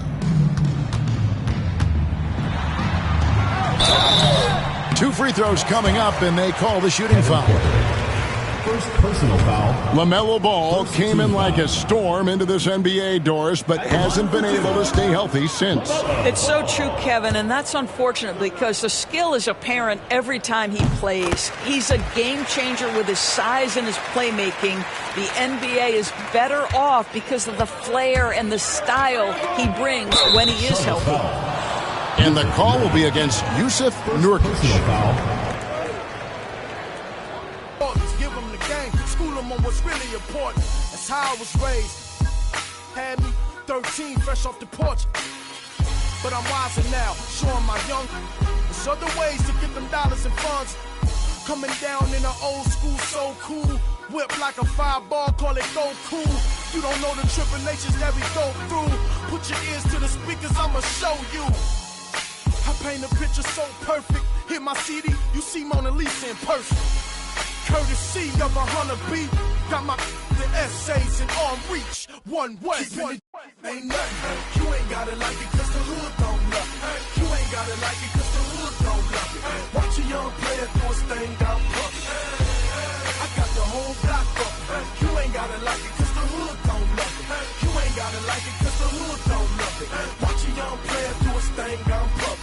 G: Two free throws coming up, and they call the shooting foul.
C: First personal foul.
G: LaMelo Ball came in like a storm into this NBA, Doris, but hasn't been able to stay healthy since.
I: It's so true, Kevin, and that's unfortunate because the skill is apparent every time he plays. He's a game changer with his size and his playmaking. The NBA is better off because of the flair and the style he brings when he is healthy.
G: And the call will be against Yusuf Nurkic.
K: Give them the game, school them on what's really important. That's how I was raised. Had me 13, fresh off the porch. But I'm wiser now, showing my young. There's other ways to get them dollars and funds. Coming down in an old school, so cool. Whip like a fireball, call it go cool. You don't know the tribulations that we go through. Put your ears to the speakers, I'ma show you. I paint a picture so perfect. Hit my CD, you see Mona Lisa in person. courtesy of 100 beat. Got my the essays in arm reach. One way. Ain't nothing. You ain't gotta like it cause the hood don't love it. You ain't gotta like it cause the hood don't love it. Watch a young player do his thing out public. I got the whole block up. You ain't gotta like it cause the hood don't love it. You ain't gotta like it cause the hood don't love it. Watch a young player do his thing out public.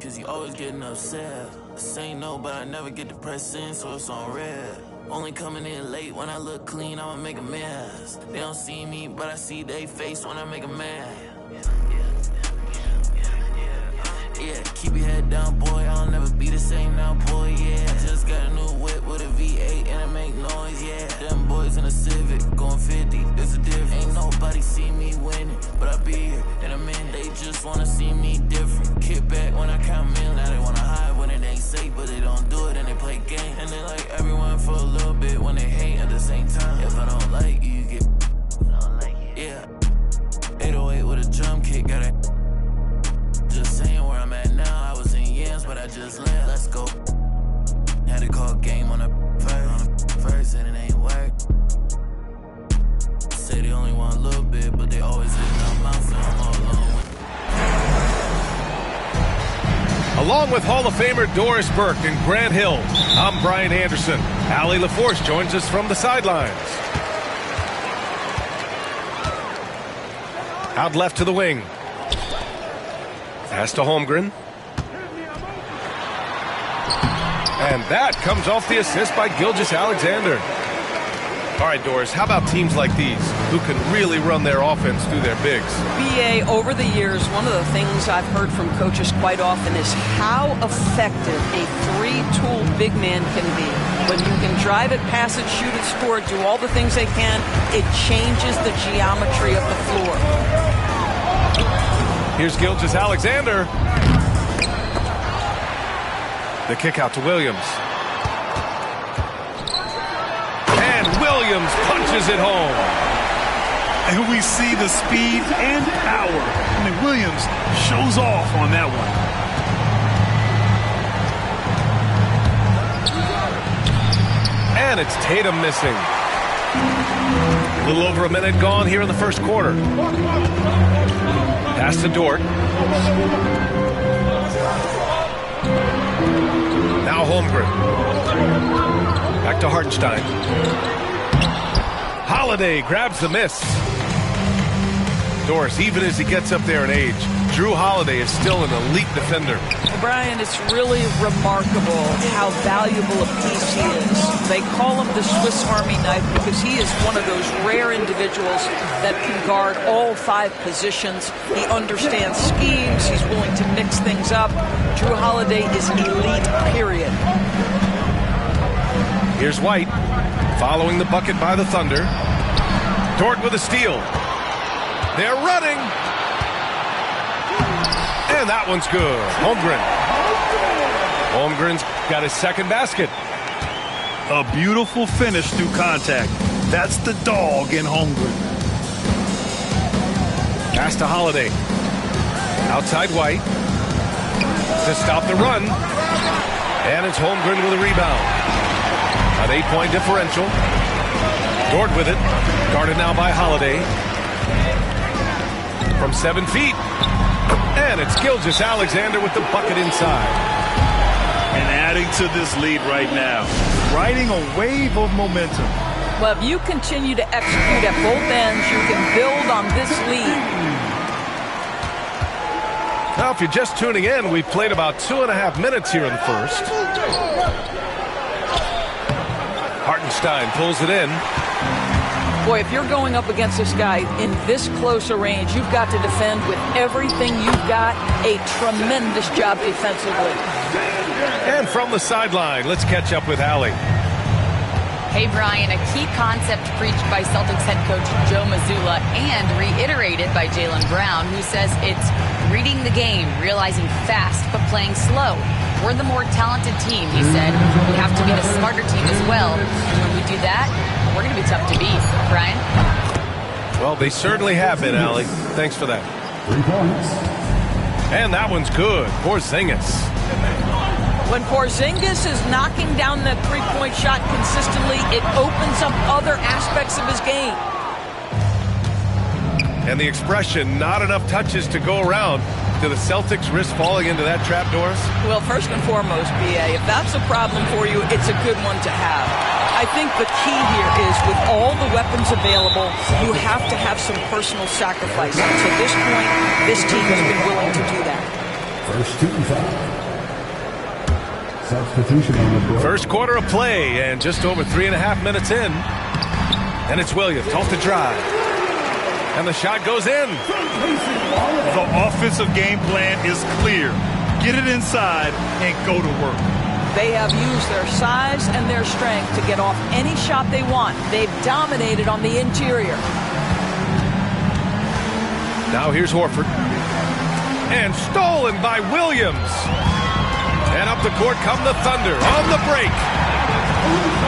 L: Cause you always getting upset. Say no, but I never get depressed in, so it's on red. Only coming in late when I look clean, I'ma make a mess. They don't see me, but I see they face when I make a mad. Yeah, keep your head down, boy. I'll never be the same now, boy. Yeah, just got a new whip with a V8 and it make noise. Yeah, them boys in a Civic going 50. There's a difference. Ain't nobody see me winning, but I be here in a minute. They just wanna see me different. Kick back when I count in. Now they wanna hide when it ain't safe, but they don't do it and they play games. And they like everyone for a little bit when they hate at the same time. If I don't like you, you get. Yeah, 808 with a drum kick, got it. Just saying where I'm at now. I was in Yams, but I just left. Let's go. Had to call game on the first, and it ain't work. Say they only want a little bit, but they always in their mouth, and I'm all alone.
A: Along with Hall of Famer Doris Burke and Grant Hill, I'm Brian Anderson. Allie LaForce joins us from the sidelines. Out left to the wing. Pass to Holmgren. And that comes off the assist by Gilgeous-Alexander. All right, Doris, how about teams like these who can really run their offense through their bigs?
I: BA, over the years, one of the things I've heard from coaches quite often is how effective a three-tool big man can be. When you can drive it, pass it, shoot it, score it, do all the things they can, it changes the geometry of the floor.
A: Here's Gilgeous-Alexander. The kick out to Williams. And Williams punches it home.
B: And we see the speed and power. I mean, Williams shows off on that one.
A: And it's Tatum missing. A little over a minute gone here in the first quarter. Pass to Dort. Now Holmgren. Back to Hartenstein. Holiday grabs the miss. Doris, even as he gets up there in age, Drew Holiday is still an elite defender.
I: Brian, it's really remarkable how valuable a piece he is. They call him the Swiss Army knife because he is one of those rare individuals that can guard all 5 positions. He understands schemes. He's willing to mix things up. Drew Holiday is elite, period.
A: Here's White, following the bucket by the Thunder. Dort with a steal. They're running. And that one's good. Holmgren. Holmgren's got his second basket.
B: A beautiful finish through contact. That's the dog in Holmgren.
A: Pass to Holiday. Outside White. To stop the run. And it's Holmgren with a rebound. An 8-point differential. Dort with it. Guarded now by Holiday. From 7 feet. And it's Gilgeous-Alexander with the bucket inside.
B: And adding into this lead right now, riding a wave of momentum.
I: Well, if you continue to execute at both ends, you can build on this lead.
A: Now, if you're just tuning in, we've played about 2.5 minutes here in the first. Hartenstein pulls it in.
I: Boy, if you're going up against this guy in this close a range, you've got to defend with everything you've got. A tremendous job defensively.
A: And from the sideline, let's catch up with Allie.
E: Hey, Brian, a key concept preached by Celtics head coach Joe Mazzulla and reiterated by Jaylen Brown, who says it's reading the game, realizing fast, but playing slow. We're the more talented team, he said. We have to be the smarter team as well. When we do that, we're going to be tough to beat. Brian?
A: Well, they certainly have been, Allie. Thanks for that.
C: 3 points.
A: And that one's good. Porzingis.
I: When Porzingis is knocking down that three-point shot consistently, it opens up other aspects of his game.
A: And the expression, not enough touches to go around. Do the Celtics risk falling into that trap, Doris?
I: Well, first and foremost, B.A., if that's a problem for you, it's a good one to have. I think the key here is with all the weapons available, you have to have some personal sacrifice. And to this point, this team has been willing to do that.
C: First team foul. Substitution on the board.
A: First quarter of play and just over 3.5 minutes in. And it's Williams off the drive. And the shot goes in.
B: The offensive game plan is clear. Get it inside and go to work.
I: They have used their size and their strength to get off any shot they want. They've dominated on the interior.
A: Now here's Horford. And stolen by Williams. And up the court come the Thunder on the break.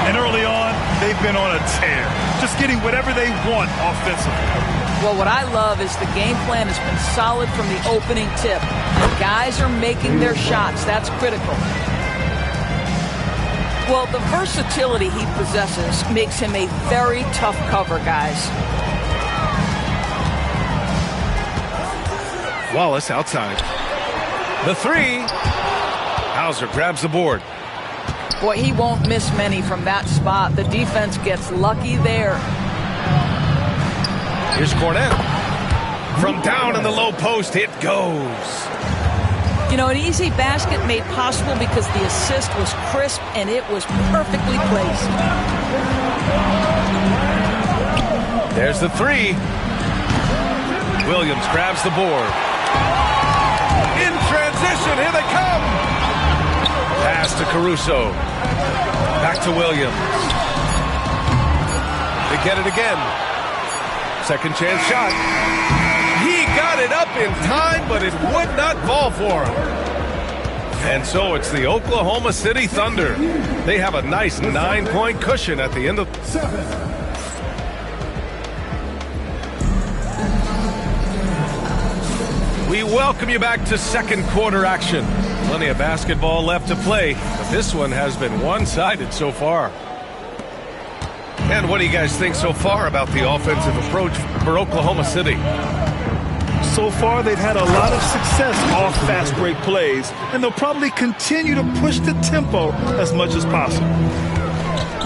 B: And early on, they've been on a tear. Just getting whatever they want offensively.
I: Well, what I love is the game plan has been solid from the opening tip. The guys are making their shots. That's critical. Well, the versatility he possesses makes him a very tough cover, guys.
A: Wallace outside. The three. Hauser grabs the board.
I: Boy, he won't miss many from that spot. The defense gets lucky there.
A: Here's Cornette. From down in the low post, it goes.
I: You know, an easy basket made possible because the assist was crisp and it was perfectly placed.
A: There's the three. Williams grabs the board. In transition, here they come. Pass to Caruso. Back to Williams. They get it again. Second chance shot. He got it up in time, but it would not fall for him. And so it's the Oklahoma City Thunder. They have a nice 9-point cushion at the end of...
C: 7.
A: We welcome you back to second quarter action. Plenty of basketball left to play, but this one has been one-sided so far. And what do you guys think so far about the offensive approach for Oklahoma City?
B: So far, they've had a lot of success off fast break plays, and they'll probably continue to push the tempo as much as possible.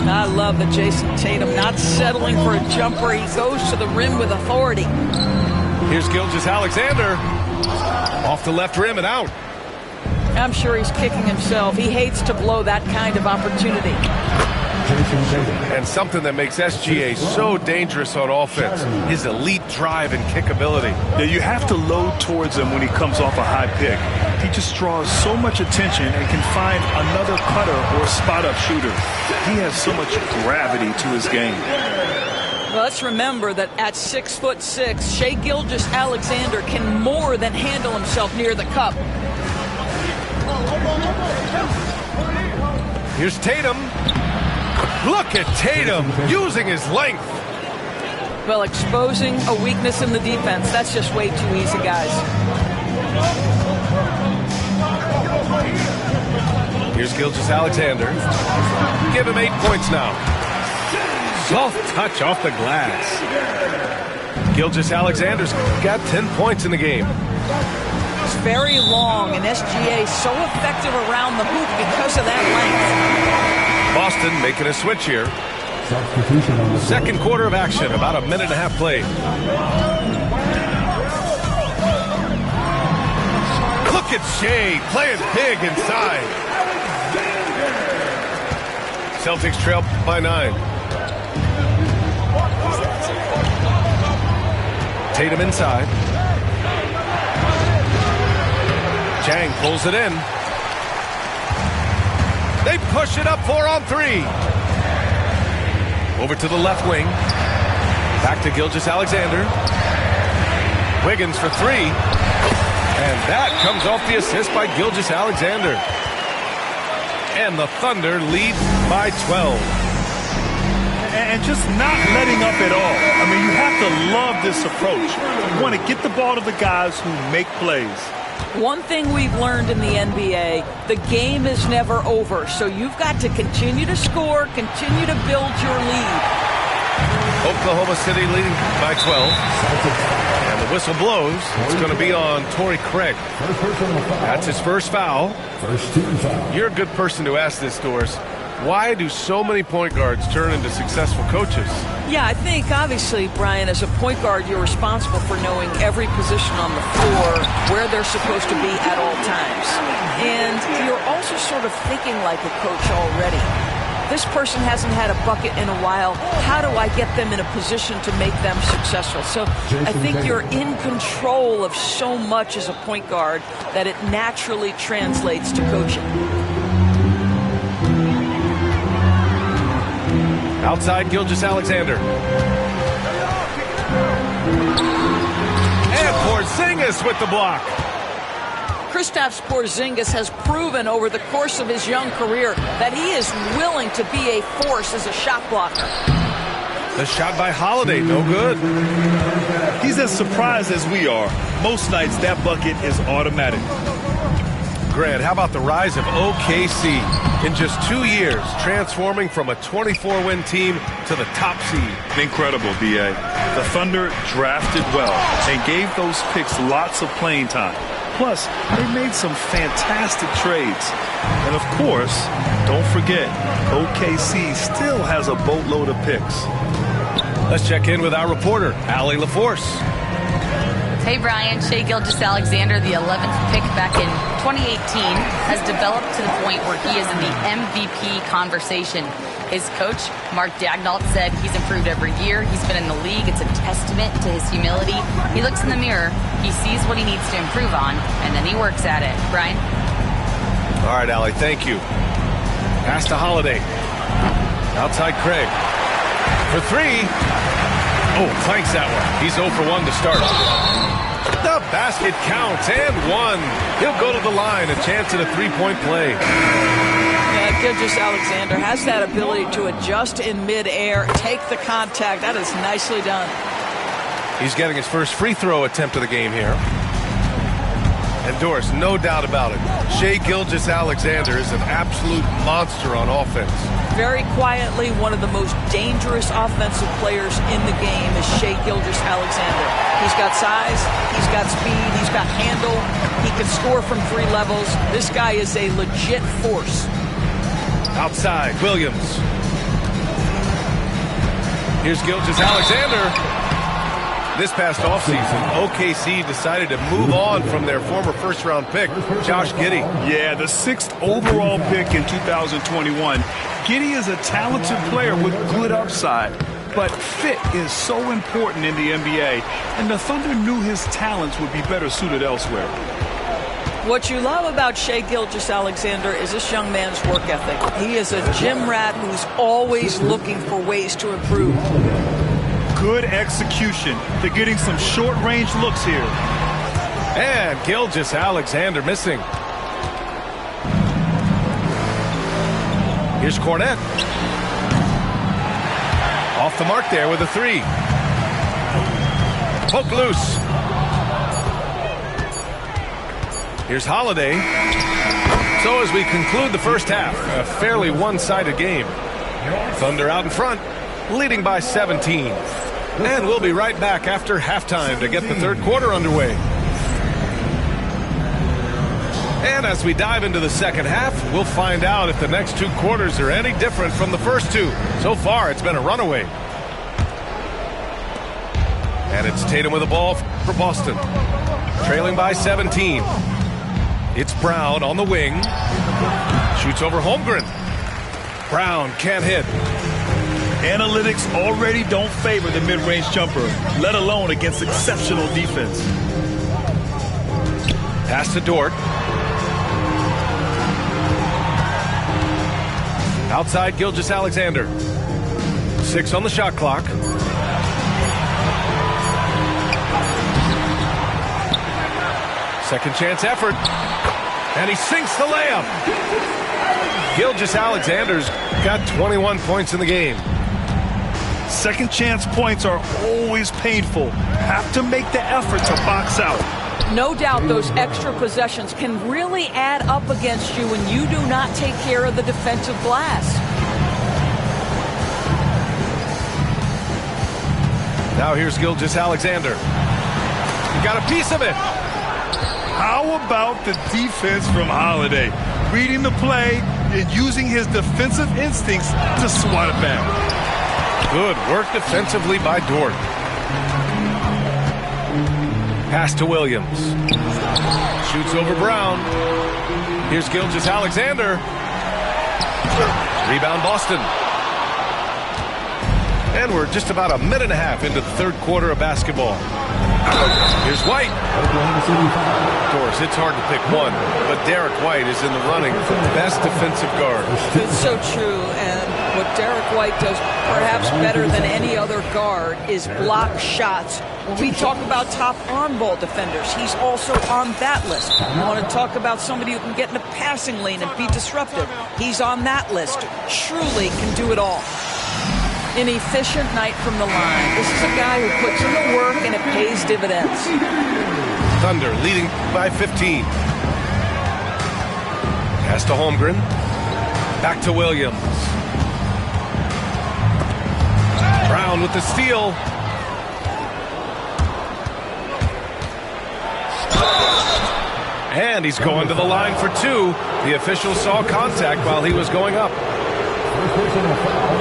I: I love that Jason Tatum not settling for a jumper. He goes to the rim with authority.
A: Here's Gilgeous-Alexander. Off the left rim and out.
I: I'm sure he's kicking himself. He hates to blow that kind of opportunity.
A: And something that makes SGA so dangerous on offense, his elite drive and kick ability.
B: Yeah, you have to load towards him when he comes off a high pick. He just draws so much attention and can find another cutter or spot-up shooter. He has so much gravity to his game.
I: Well, let's remember that at 6'6", Shai Gilgeous-Alexander can more than handle himself near the cup.
A: Here's Tatum. Look at Tatum using his length.
I: Well, exposing a weakness in the defense, that's just way too easy, guys.
A: Here's Gilgeous-Alexander. Give him 8 points now. Soft touch off the glass. Gilgeous-Alexander's got 10 points in the game.
I: very long, and SGA so effective around the hoop because of that length.
A: Boston making a switch here. Second quarter of action, about a minute and a half played. Look at Shea playing big inside. Celtics trail by 9. Tatum inside. Chang pulls it in. They push it up 4 on 3. Over to the left wing. Back to Gilgeous-Alexander. Wiggins for 3. And that comes off the assist by Gilgeous-Alexander. And the Thunder lead by 12.
B: And just not letting up at all. I mean, you have to love this approach. You want to get the ball to the guys who make plays.
I: One thing we've learned in the NBA, the game is never over. So you've got to continue to score, continue to build your lead.
A: Oklahoma City leading by 12. And the whistle blows. It's going to be on Torrey Craig. That's his first foul. You're a good person to ask this, Doris. Why do so many point guards turn into successful coaches?
I: Yeah, I think obviously, Brian, as a point guard, you're responsible for knowing every position on the floor, where they're supposed to be at all times. And you're also sort of thinking like a coach already. This person hasn't had a bucket in a while. How do I get them in a position to make them successful? So I think you're in control of so much as a point guard that it naturally translates to coaching.
A: Outside Gilgeous-Alexander. And Porzingis with the block.
I: Kristaps Porzingis has proven over the course of his young career that he is willing to be a force as a shot blocker.
A: The shot by Holiday, no good.
B: He's as surprised as we are. Most nights that bucket is automatic.
A: Grant, how about the rise of OKC? In just 2 years, transforming from a 24-win team to the top seed.
B: Incredible, B.A. The Thunder drafted well and gave those picks lots of playing time. Plus, they made some fantastic trades. And of course, don't forget, OKC still has a boatload of picks.
A: Let's check in with our reporter, Allie LaForce.
E: Hey, Brian. Shai Gilgeous-Alexander, the 11th pick back in 2018, has developed to the point where he is in the MVP conversation. His coach, Mark Daigneault, said he's improved every year. He's been in the league. It's a testament to his humility. He looks in the mirror, he sees what he needs to improve on, and then he works at it. Brian?
A: All right, Allie, thank you. Pass to Holiday. Outside Craig. For 3. Oh, clanks that one. He's 0 for 1 to start. The basket counts, and 1. He'll go to the line, a chance at a three-point play.
I: Yeah, Gilgeous-Alexander has that ability to adjust in midair, take the contact. That is nicely done.
A: He's getting his first free throw attempt of the game here. And Doris, no doubt about it, Shai Gilgeous-Alexander is an absolute monster on offense.
I: Very quietly, one of the most dangerous offensive players in the game is Shai Gilgeous-Alexander. He's got size, he's got speed, he's got handle, he can score from 3 levels. This guy is a legit force.
A: Outside, Williams. Here's Gilgeous-Alexander. This past offseason, OKC decided to move on from their former first-round pick, Josh Giddey.
B: Yeah, the 6th overall pick in 2021. Giddey is a talented player with good upside, but fit is so important in the NBA, and the Thunder knew his talents would be better suited elsewhere.
I: What you love about Shai Gilgeous-Alexander is this young man's work ethic. He is a gym rat who's always looking for ways to improve.
B: Good execution. They're getting some short-range looks here.
A: And Gilgeous-Alexander missing. Here's Cornette. Off the mark there with a 3. Poke loose. Here's Holiday. So as we conclude the first half, a fairly one-sided game. Thunder out in front, leading by 17. And we'll be right back after halftime to get the third quarter underway. And as we dive into the second half, we'll find out if the next 2 quarters are any different from the first 2. So far, it's been a runaway. And it's Tatum with the ball for Boston. Trailing by 17. It's Brown on the wing. Shoots over Holmgren. Brown can't hit.
B: Analytics already don't favor the mid-range jumper, let alone against exceptional defense.
A: Pass to Dort. Outside Gilgeous-Alexander. 6 on the shot clock. Second chance effort. And he sinks the layup. Gilgeous-Alexander's got 21 points in the game.
B: Second chance points are always painful. Have to make the effort to box out.
I: No doubt those extra possessions can really add up against you when you do not take care of the defensive glass.
A: Now here's Gilgeous-Alexander. He got a piece of it.
B: How about the defense from Holiday? Reading the play and using his defensive instincts to swat it back.
A: Good work defensively by Dort. Pass to Williams. Shoots over Brown. Here's Gilgeous-Alexander. Rebound Boston. And we're just about a minute and a half into the third quarter of basketball. Here's White. Of course, it's hard to pick one, but Derek White is in the running for best defensive guard.
I: It's so true, and what Derek White does perhaps better than any other guard is block shots. When we talk about top on-ball defenders, he's also on that list. You want to talk about somebody who can get in the passing lane and be disruptive. He's on that list. Truly can do it all. An efficient night from the line. This is a guy who puts in the work and it pays dividends.
A: Thunder leading by 15. Pass to Holmgren. Back to Williams. Brown with the steal. And he's going to the line for 2. The official saw contact while he was going up.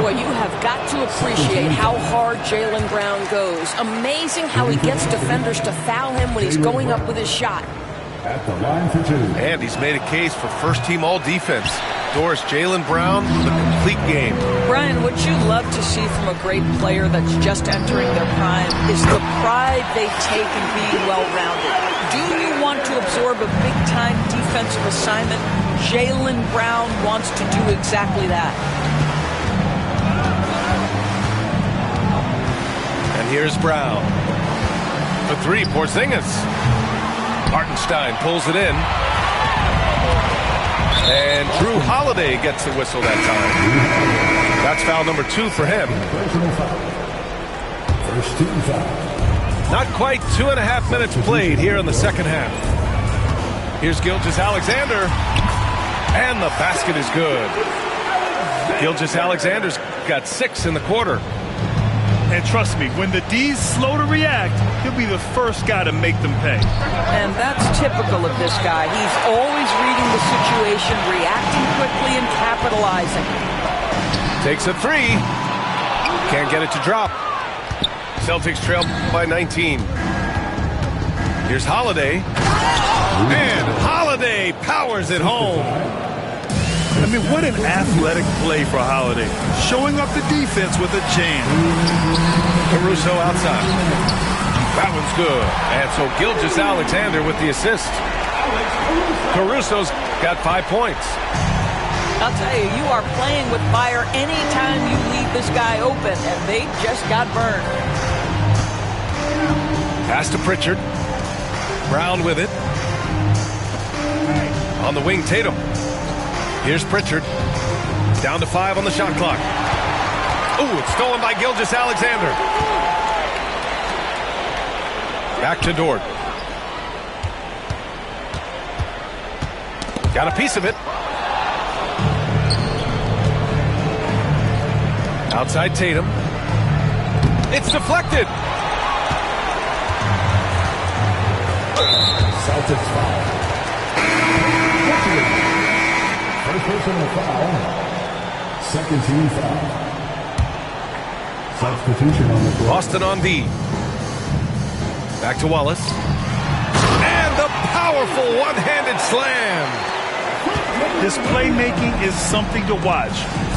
M: Boy, you have got to appreciate how hard Jaylen Brown goes. Amazing how he gets defenders to foul him when he's going up with his shot.
C: At the line for 2.
A: And he's made a case for first-team all-defense. Doris Jaylen Brown, the complete game.
I: Brian, what you love to see from a great player that's just entering their prime is the pride they take in being well-rounded. Do you want to absorb a big-time defensive assignment? Jaylen Brown wants to do exactly that.
A: And here's Brown. For 3, Porzingis. Hartenstein pulls it in. And Drew Holiday gets the whistle that time. That's foul number 2 for him.
C: First team foul.
A: Not quite 2.5 minutes played here in the second half. Here's Gilgeous-Alexander. And the basket is good. Gilgeous-Alexander's got 6 in the quarter.
B: And trust me, when the D's slow to react, he'll be the first guy to make them pay.
I: And that's typical of this guy. He's always reading the situation, reacting quickly and capitalizing.
A: Takes a 3. Can't get it to drop. Celtics trail by 19. Here's Holiday. And Holiday powers it home.
B: I mean, what an athletic play for Holiday. Showing up the defense with a jam.
A: Caruso outside. That one's good. And so Gilgeous-Alexander with the assist. Caruso's got 5 points.
I: I'll tell you, you are playing with fire anytime you leave this guy open, and they just got burned.
A: Pass to Pritchard. Brown with it. On the wing, Tatum. Here's Pritchard. Down to 5 on the shot clock. Ooh, it's stolen by Gilgeous-Alexander. Back to Dort. Got a piece of it. Outside Tatum. It's deflected.
C: Celtics foul. personal foul. Second team foul. Substitution on the floor.
A: Boston on D. Back to Wallace. And the powerful one-handed slam.
B: His playmaking is something to watch.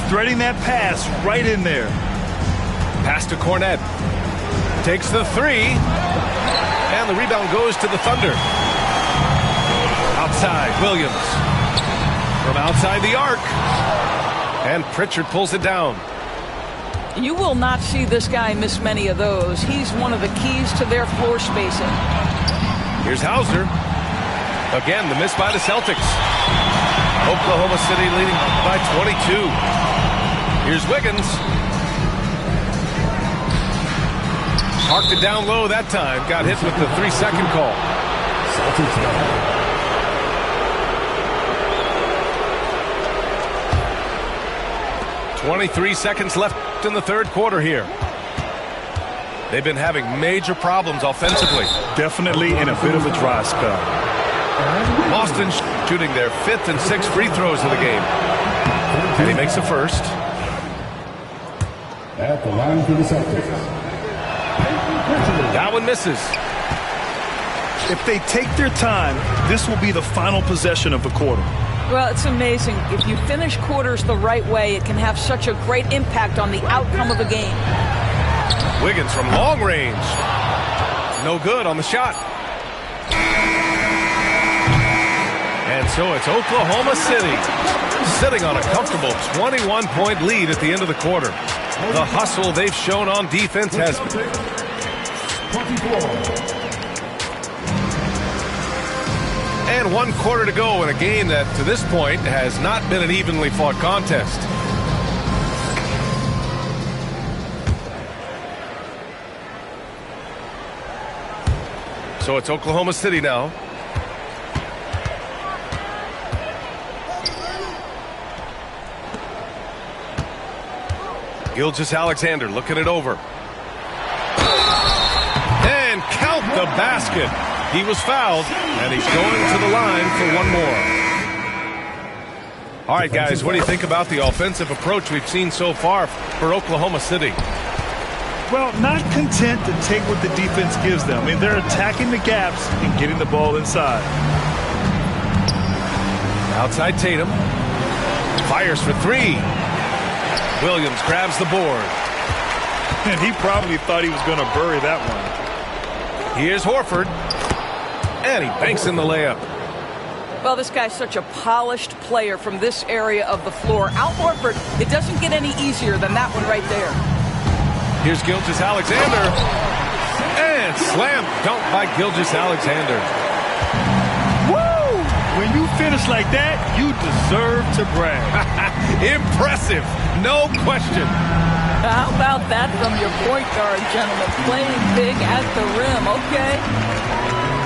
B: Threading that pass right in there.
A: Pass to Cornette. Takes the three. And the rebound goes to the Thunder. Outside, Williams. From outside the arc. And Pritchard pulls it down.
I: You will not see this guy miss many of those. He's one of the keys to their floor spacing.
A: Here's Hauser. Again, the miss by the Celtics. Oklahoma City leading by 22. Here's Wiggins. Marked it down low that time. Got hit with the 3-second call. 23 seconds left in the third quarter here. They've been having major problems offensively.
B: Definitely in a bit of a dry spell.
A: Boston shooting their 5th and 6th free throws of the game. And he makes the first.
C: At the line for the Celtics.
A: That one misses.
B: If they take their time, this will be the final possession of the quarter.
I: Well, it's amazing. If you finish quarters the right way, it can have such a great impact on the outcome of a game.
A: Wiggins from long range. No good on the shot. And so it's Oklahoma City sitting on a comfortable 21-point lead at the end of the quarter. The hustle they've shown on defense has
C: 24.
A: And 1 quarter to go in a game that, to this point, has not been an evenly fought contest. So it's Oklahoma City now. Gilgeous-Alexander looking it over. And count the basket. He was fouled, and he's going to the line for one more. All right, guys, what do you think about the offensive approach we've seen so far for Oklahoma City?
B: Well, not content to take what the defense gives them. I mean, they're attacking the gaps and getting the ball inside.
A: Outside Tatum. Fires for three. Williams grabs the board.
B: And he probably thought he was going to bury that one.
A: Here's Horford. And he banks in the layup.
I: Well, this guy's such a polished player from this area of the floor. Al Horford, it doesn't get any easier than that one right there.
A: Here's Gilgeous-Alexander. And slam dunk by Gilgeous-Alexander.
B: Woo! When you finish like that, you deserve to brag.
A: Impressive, no question.
I: How about that from your point guard, gentlemen? Playing big at the rim, okay?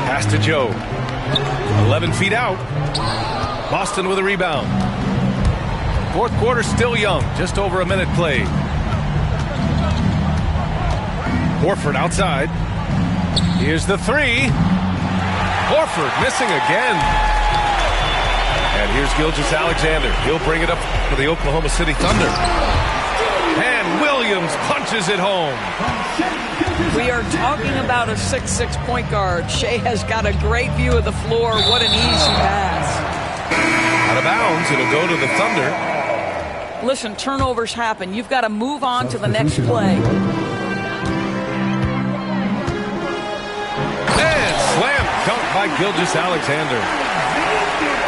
A: Pass to Joe. 11 feet out. Boston with a rebound. Fourth quarter still young. Just over a minute played. Horford outside. Here's the three. Horford missing again. And here's Gilgeous-Alexander. He'll bring it up for the Oklahoma City Thunder. And Williams punches it home.
I: We are talking about a 6'6" point guard. Shea has got a great view of the floor. What an easy pass.
A: Out of bounds, it'll go to the Thunder.
I: Listen, turnovers happen. You've got to move on to the next play.
A: And slam dunk by Gilgeous-Alexander.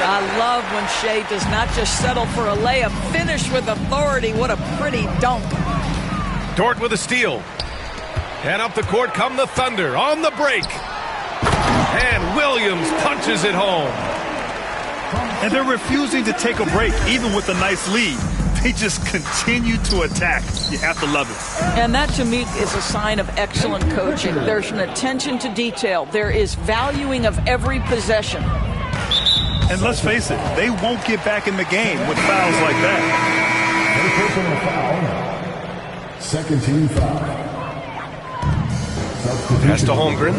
I: I love when Shea does not just settle for a layup. Finish with authority. What a pretty dunk.
A: Dort with a steal. And up the court come the Thunder on the break. And Williams punches it home.
B: And they're refusing to take a break, even with a nice lead. They just continue to attack. You have to love it.
I: And that, to me, is a sign of excellent coaching. There's an attention to detail. There is valuing of every possession.
B: And let's face it, they won't get back in the game with fouls like that.
C: Second team foul.
A: Pass to Holmgren.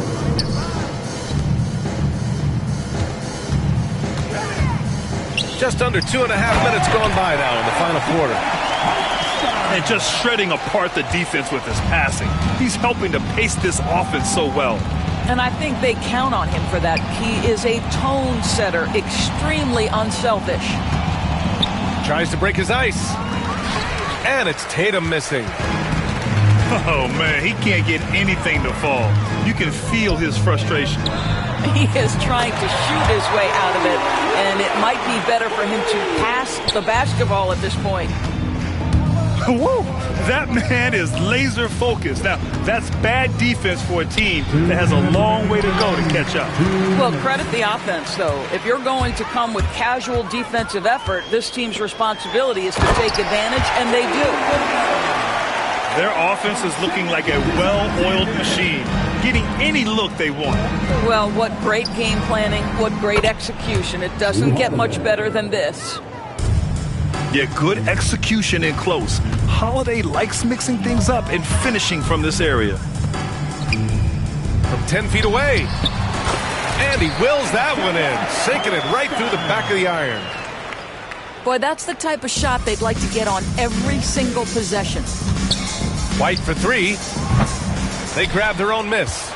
A: Just under 2.5 minutes gone by now in the final quarter.
B: And just shredding apart the defense with his passing. He's helping to pace this offense so well.
I: And I think they count on him for that. He is a tone setter, extremely unselfish.
A: Tries to break his ice. And it's Tatum missing.
B: Oh, man, he can't get anything to fall. You can feel his frustration.
I: He is trying to shoot his way out of it, and it might be better for him to pass the basketball at this point.
B: Woo! That man is laser focused. Now, that's bad defense for a team that has a long way to go to catch up.
I: Well, credit the offense, though. If you're going to come with casual defensive effort, this team's responsibility is to take advantage, and they do.
B: Their offense is looking like a well-oiled machine, getting any look they want.
I: Well, what great game planning, what great execution. It doesn't get much better than this.
B: Yeah, good execution in close. Holiday likes mixing things up and finishing from this area.
A: From 10 feet away. And he wills that one in, sinking it right through the back of the iron.
I: Boy, that's the type of shot they'd like to get on every single possession.
A: White for three. They grab their own miss.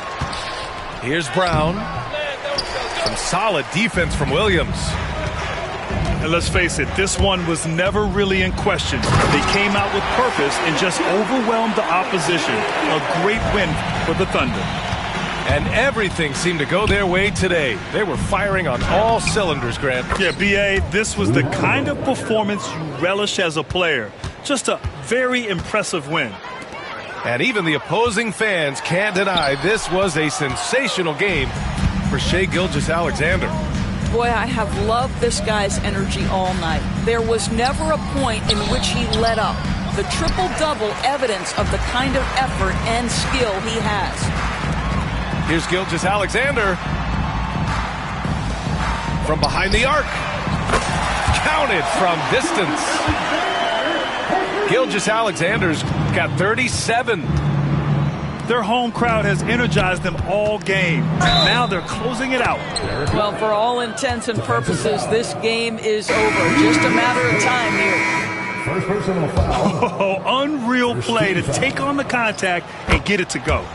A: Here's Brown. Some solid defense from Williams.
B: And let's face it, this one was never really in question. They came out with purpose and just overwhelmed the opposition. A great win for the Thunder.
A: And everything seemed to go their way today. They were firing on all cylinders, Grant.
B: Yeah, B.A., this was the kind of performance you relish as a player. Just a very impressive win.
A: And even the opposing fans can't deny this was a sensational game for Shai Gilgeous-Alexander.
I: Boy, I have loved this guy's energy all night. There was never a point in which he let up. The triple-double evidence of the kind of effort and skill he has.
A: Here's Gilgeous-Alexander from behind the arc. Counted from distance. Gilgeous-Alexander's got 37.
B: Their home crowd has energized them all game. Now they're closing it out.
I: Well, for all intents and purposes, this game is over. Just a matter of time here.
C: First personal foul.
B: Oh, unreal play to take on the contact and get it to go.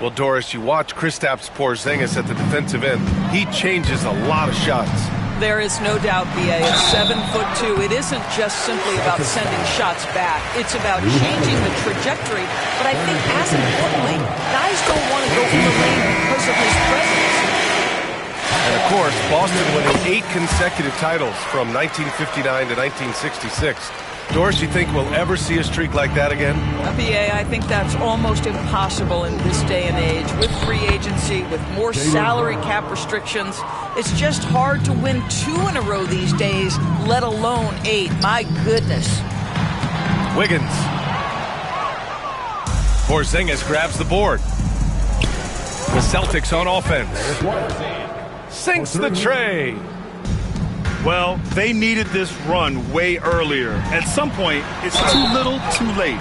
A: Well, Doris, you watch Kristaps Porzingis at the defensive end. He changes a lot of shots.
I: There is no doubt, B.A. At 7'2", it isn't just simply about sending shots back. It's about changing the trajectory. But I think, as importantly, guys don't want to go in the lane because of his presence.
A: And, of course, Boston winning 8 consecutive titles from 1959 to 1966. Doris, you think we'll ever see a streak like that again?
I: B.A., I think that's almost impossible in this day and age. With free agency, with more salary cap restrictions, it's just hard to win 2 in a row these days, let alone 8. My goodness.
A: Wiggins. Porzingis grabs the board. The Celtics on offense. Sinks the tray.
B: Well, they needed this run way earlier. At some point, it's too little, too late.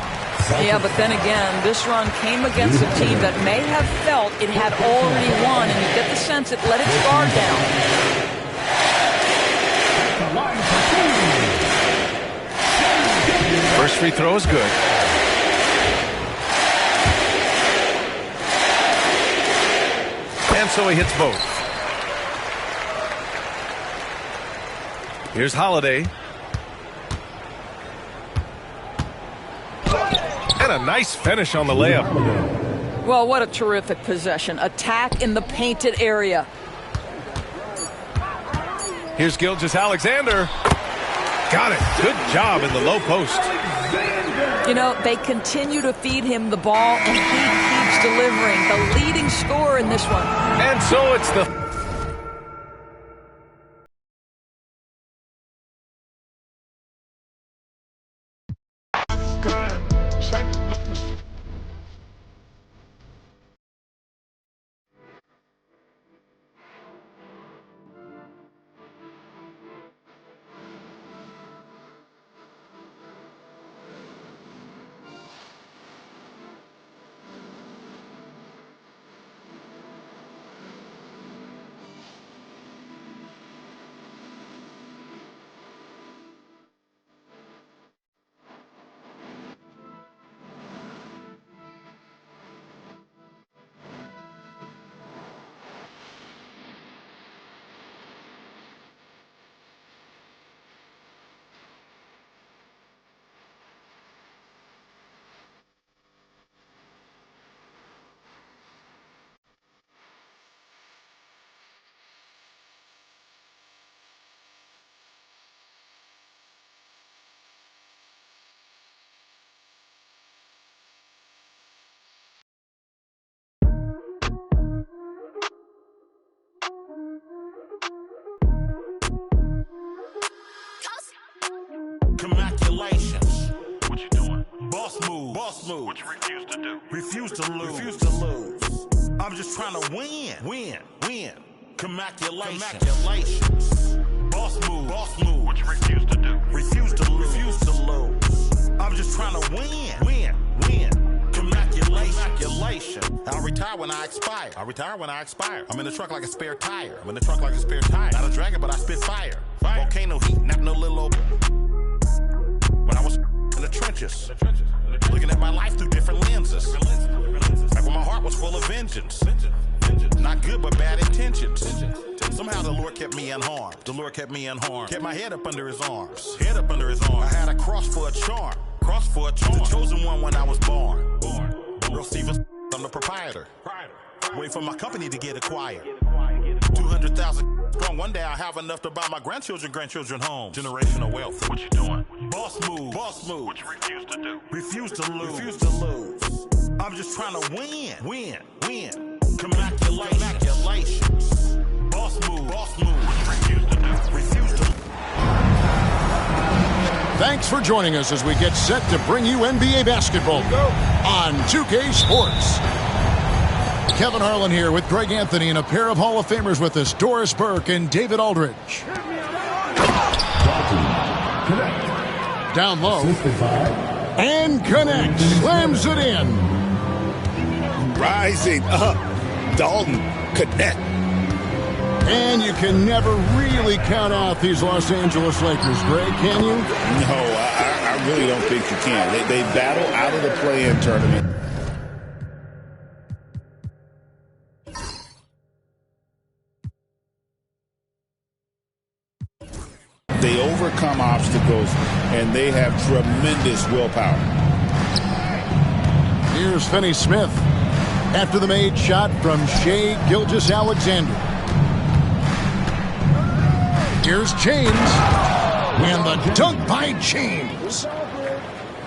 I: Yeah, but then again, this run came against a team that may have felt it had already won, and you get the sense it let its guard down.
A: First free throw is good. And so he hits both. Here's Holiday. And a nice finish on the layup.
I: Well, what a terrific possession. Attack in the painted area.
A: Here's Gilgeous-Alexander. Got it. Good job in the low post.
I: You know, they continue to feed him the ball, and he keeps delivering. The leading scorer in this one.
A: And so it's the...
N: move.
C: Boss move.
N: What you refuse to do.
C: Refuse to lose.
N: Refuse to
C: lose. I'm just trying to win. Win. Congratulations. Boss move.
N: What you refuse to do.
C: Refuse to lose. I'm just trying to win. Congratulations. I'll retire when I expire. I'm in the truck like a spare tire. Not a dragon, but I spit fire. Volcano heat, not no little old. When I was in the trenches, looking at my life through different lenses. Like when my heart was full of vengeance. Not good, but bad intentions. Somehow the Lord kept me unharmed. Kept my head up under his arms. I had a cross for a charm. The chosen one when I was born. Real Stevens, I'm the proprietor. Wait for my company to get acquired. 200,000 strong. One day I'll have enough to buy my grandchildren home. Generational wealth.
N: What you doing?
C: Boss move.
N: What you refuse to do.
C: Refuse to lose. I'm just trying to win. Congratulations. Boss move.
N: What you refuse to do.
C: Refuse to.
G: Thanks for joining us as we get set to bring you NBA basketball on 2K Sports. Kevin Harlan here with Greg Anthony and a pair of Hall of Famers with us, Doris Burke and David Aldridge. Down low. And connects. Slams it in.
H: Rising up. Dalton connect.
G: And you can never really count out these Los Angeles Lakers, Greg, can you?
H: No, I really don't think you can. They battle out of the play-in tournament. They overcome obstacles, and they have tremendous willpower.
G: Here's Finney Smith after the made shot from Shai Gilgeous-Alexander. Here's James, and the dunk by James.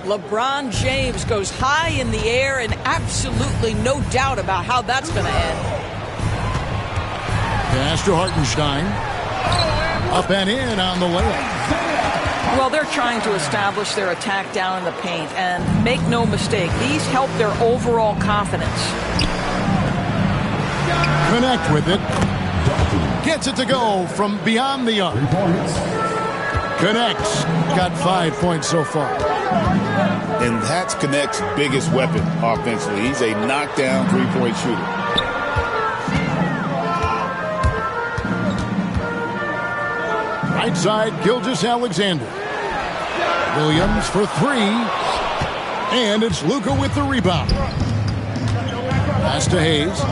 I: LeBron James goes high in the air, and absolutely no doubt about how that's going to end.
G: Pass to Hartenstein. Up and in on the layup.
I: Well, they're trying to establish their attack down in the paint, and make no mistake, these help their overall confidence.
G: Connect with it. Gets it to go from beyond the arc. Connects. Got 5 points so far.
H: And that's Connect's biggest weapon offensively. He's a knockdown three-point shooter.
G: Right side, Gilgeous-Alexander. Williams for three. And it's Luka with the rebound. Pass to Hayes.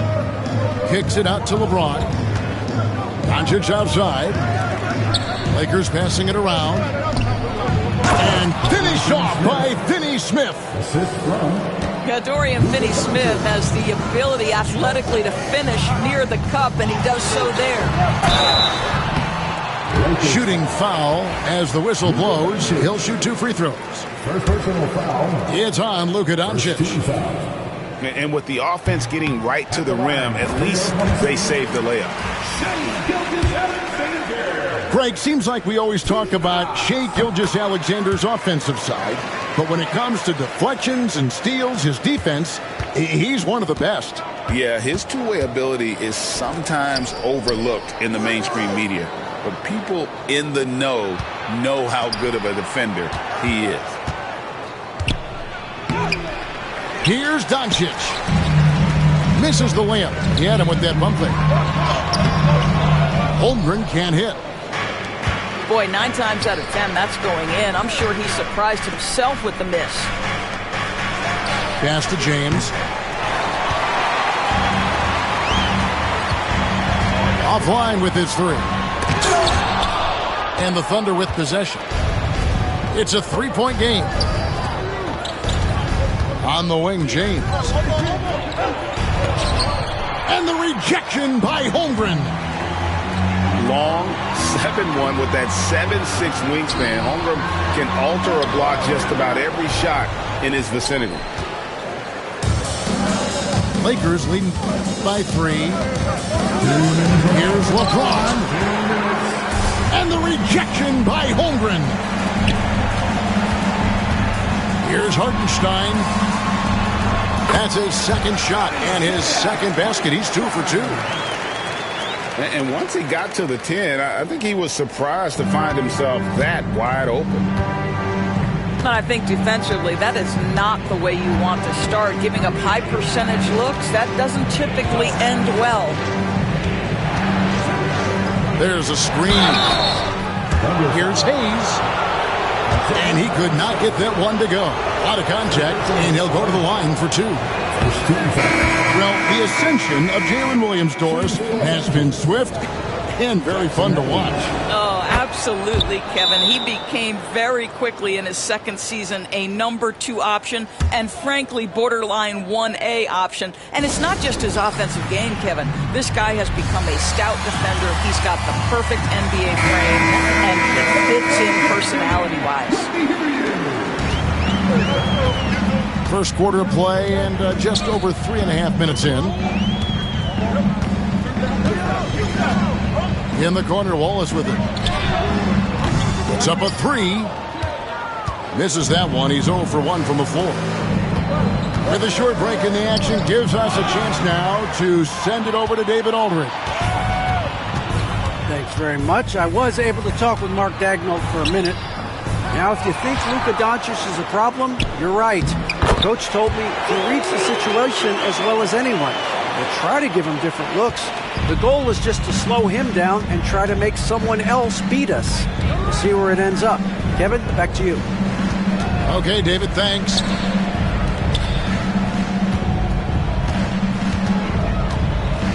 G: Kicks it out to LeBron. Doncic outside. Lakers passing it around. And finished off by Finney Smith.
I: Yeah, Dorian Finney-Smith has the ability athletically to finish near the cup, and he does so there.
G: Shooting foul as the whistle blows. He'll shoot 2 free throws.
C: First personal foul.
G: It's on Luka Doncic.
H: And with the offense getting right to the rim, at least they saved the layup.
G: Greg, seems like we always talk about Shai Gilgeous-Alexander's offensive side, but when it comes to deflections and steals, his defense, he's one of the best.
H: Yeah, his two-way ability is sometimes overlooked in the mainstream media, but people in the know how good of a defender he is.
G: Here's Doncic. Misses the layup. He had him with that bump fake. Holmgren can't hit.
I: Boy, 9 times out of 10, that's going in. I'm sure he surprised himself with the miss.
G: Pass to James. Offline with his three. And the Thunder with possession. It's a 3-point game. On the wing, James. And the rejection by Holmgren.
H: Long 7-1 with that 7'6" wingspan. Holmgren can alter or block just about every shot in his vicinity.
G: Lakers leading by 3. Here's LeBron. And the rejection by Holmgren. Here's Hartenstein. That's his second shot and his second basket. He's 2 for 2.
H: And once he got to the 10, I think he was surprised to find himself that wide open.
I: I think defensively, that is not the way you want to start. Giving up high percentage looks, that doesn't typically end well.
G: There's a screen. Here's Hayes. And he could not get that one to go. Out of contact, and he'll go to the line for 2. Well, the ascension of Jalen Williams-Doris has been swift and very fun to watch.
I: Oh, absolutely, Kevin. He became very quickly in his second season a number 2 option and, frankly, borderline 1A option. And it's not just his offensive game, Kevin. This guy has become a stout defender. He's got the perfect NBA frame, and he fits in personality-wise.
G: First quarter of play and just over 3.5 minutes in. In the corner, Wallace with it. Puts up a 3. Misses that one. He's 0 for 1 from the floor. With a short break in the action, gives us a chance now to send it over to David Aldridge.
J: Thanks very much. I was able to talk with Mark Dagnall for a minute. Now, if you think Luka Doncic is a problem, you're right. Coach told me he reads the situation as well as anyone. We'll try to give him different looks. The goal is just to slow him down and try to make someone else beat us. We'll see where it ends up. Kevin, back to you.
G: Okay, David, thanks.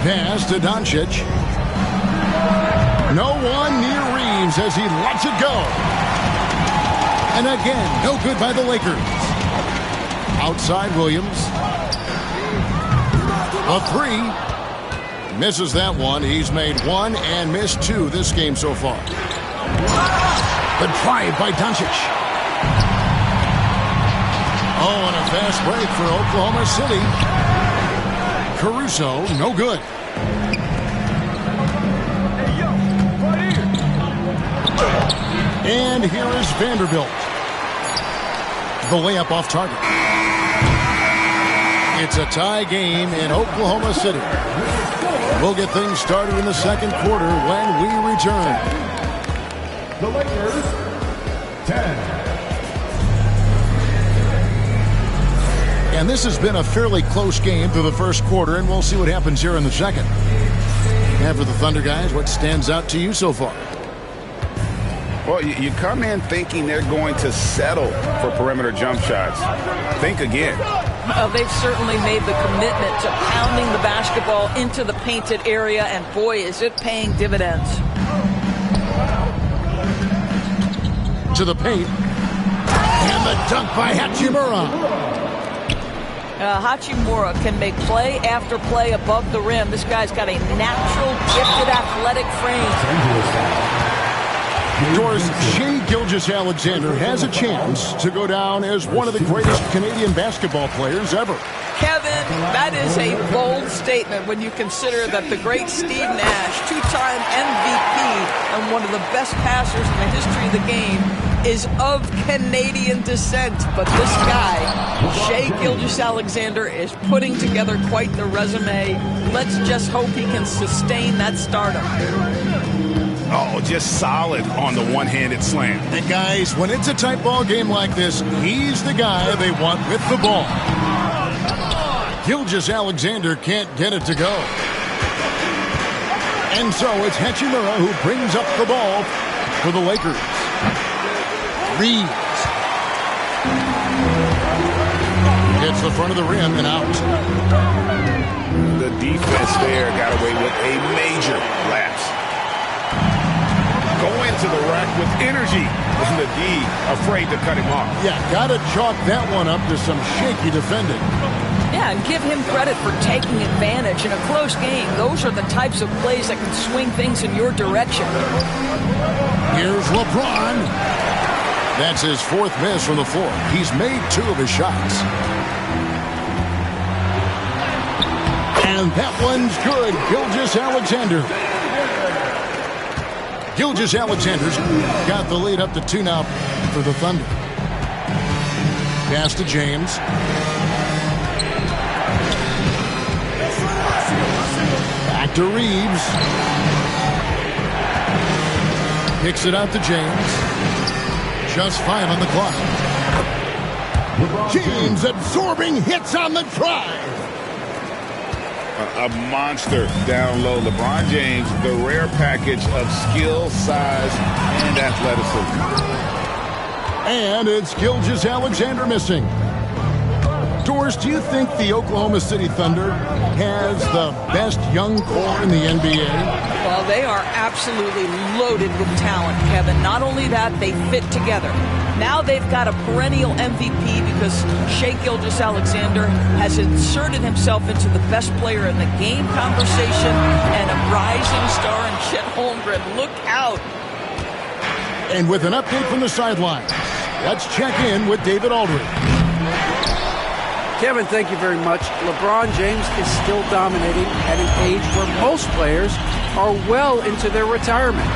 G: Pass to Doncic. No one near Reeves as he lets it go. And again, no good by the Lakers. Outside Williams. A 3. Misses that one. He's made 1 and missed 2 this game so far. The drive by Doncic. Oh, and a fast break for Oklahoma City. Caruso, no good. And here is Vanderbilt. The layup off target. It's a tie game in Oklahoma City. We'll get things started in the second quarter when we return.
O: The Lakers, 10.
G: And this has been a fairly close game through the first quarter, and we'll see what happens here in the second. And for the Thunder guys, what stands out to you so far?
H: Well, you come in thinking they're going to settle for perimeter jump shots. Think again.
I: They've certainly made the commitment to pounding the basketball into the painted area, and boy, is it paying dividends.
G: To the paint. And the dunk by Hachimura.
I: Hachimura can make play after play above the rim. This guy's got a natural, gifted, athletic frame.
G: Doris, Shai Gilgeous-Alexander has a chance to go down as one of the greatest Canadian basketball players ever.
I: Kevin, that is a bold statement when you consider that the great Steve Nash, 2-time MVP and one of the best passers in the history of the game, is of Canadian descent. But this guy, Shai Gilgeous-Alexander, is putting together quite the resume. Let's just hope he can sustain that stardom.
H: Oh, just solid on the one-handed slam.
G: And guys, when it's a tight ball game like this, he's the guy they want with the ball. Gilgeous-Alexander can't get it to go. And so it's Hachimura who brings up the ball for the Lakers. Reeves gets the front of the rim and out.
H: The defense there got away with a major lapse. Going to the rack with energy, and the D afraid to cut him off.
G: Yeah, got to chalk that one up to some shaky defending.
I: Yeah, and give him credit for taking advantage in a close game. Those are the types of plays that can swing things in your direction.
G: Here's LeBron. That's his 4th miss from the floor. He's made 2 of his shots. And that one's good. Gilgeous-Alexander. Gilgeous-Alexander's got the lead up to 2 now for the Thunder. Pass to James. Back to Reeves. Kicks it out to James. Just 5 on the clock. James absorbing hits on the drive.
H: A monster down low. LeBron James, the rare package of skill, size, and athleticism.
G: And it's Gilgeous-Alexander missing. Doris, do you think the Oklahoma City Thunder has the best young core in the NBA?
I: Well, they are absolutely loaded with talent, Kevin. Not only that, they fit together. Now they've got a perennial MVP because Shai Gilgeous-Alexander has inserted himself into the best player in the game conversation and a rising star in Chet Holmgren. Look out.
G: And with an update from the sidelines, let's check in with David Aldridge.
J: Kevin, thank you very much. LeBron James is still dominating at an age where most players are well into their retirement.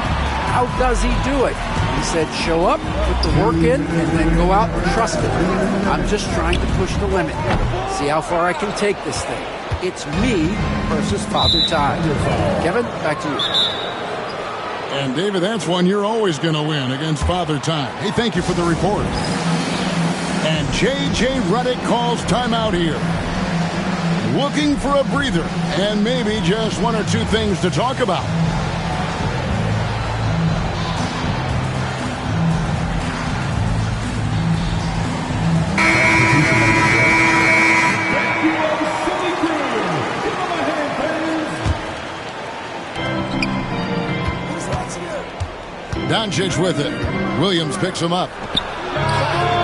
J: How does he do it? He said, show up, put the work in, and then go out and trust it. I'm just trying to push the limit. See how far I can take this thing. It's me versus Father Time. Kevin, back to you.
G: And David, that's one you're always going to win against Father Time. Hey, thank you for the report. And J.J. Redick calls timeout here. Looking for a breather and maybe just one or two things to talk about. Doncic with it. Williams picks him up.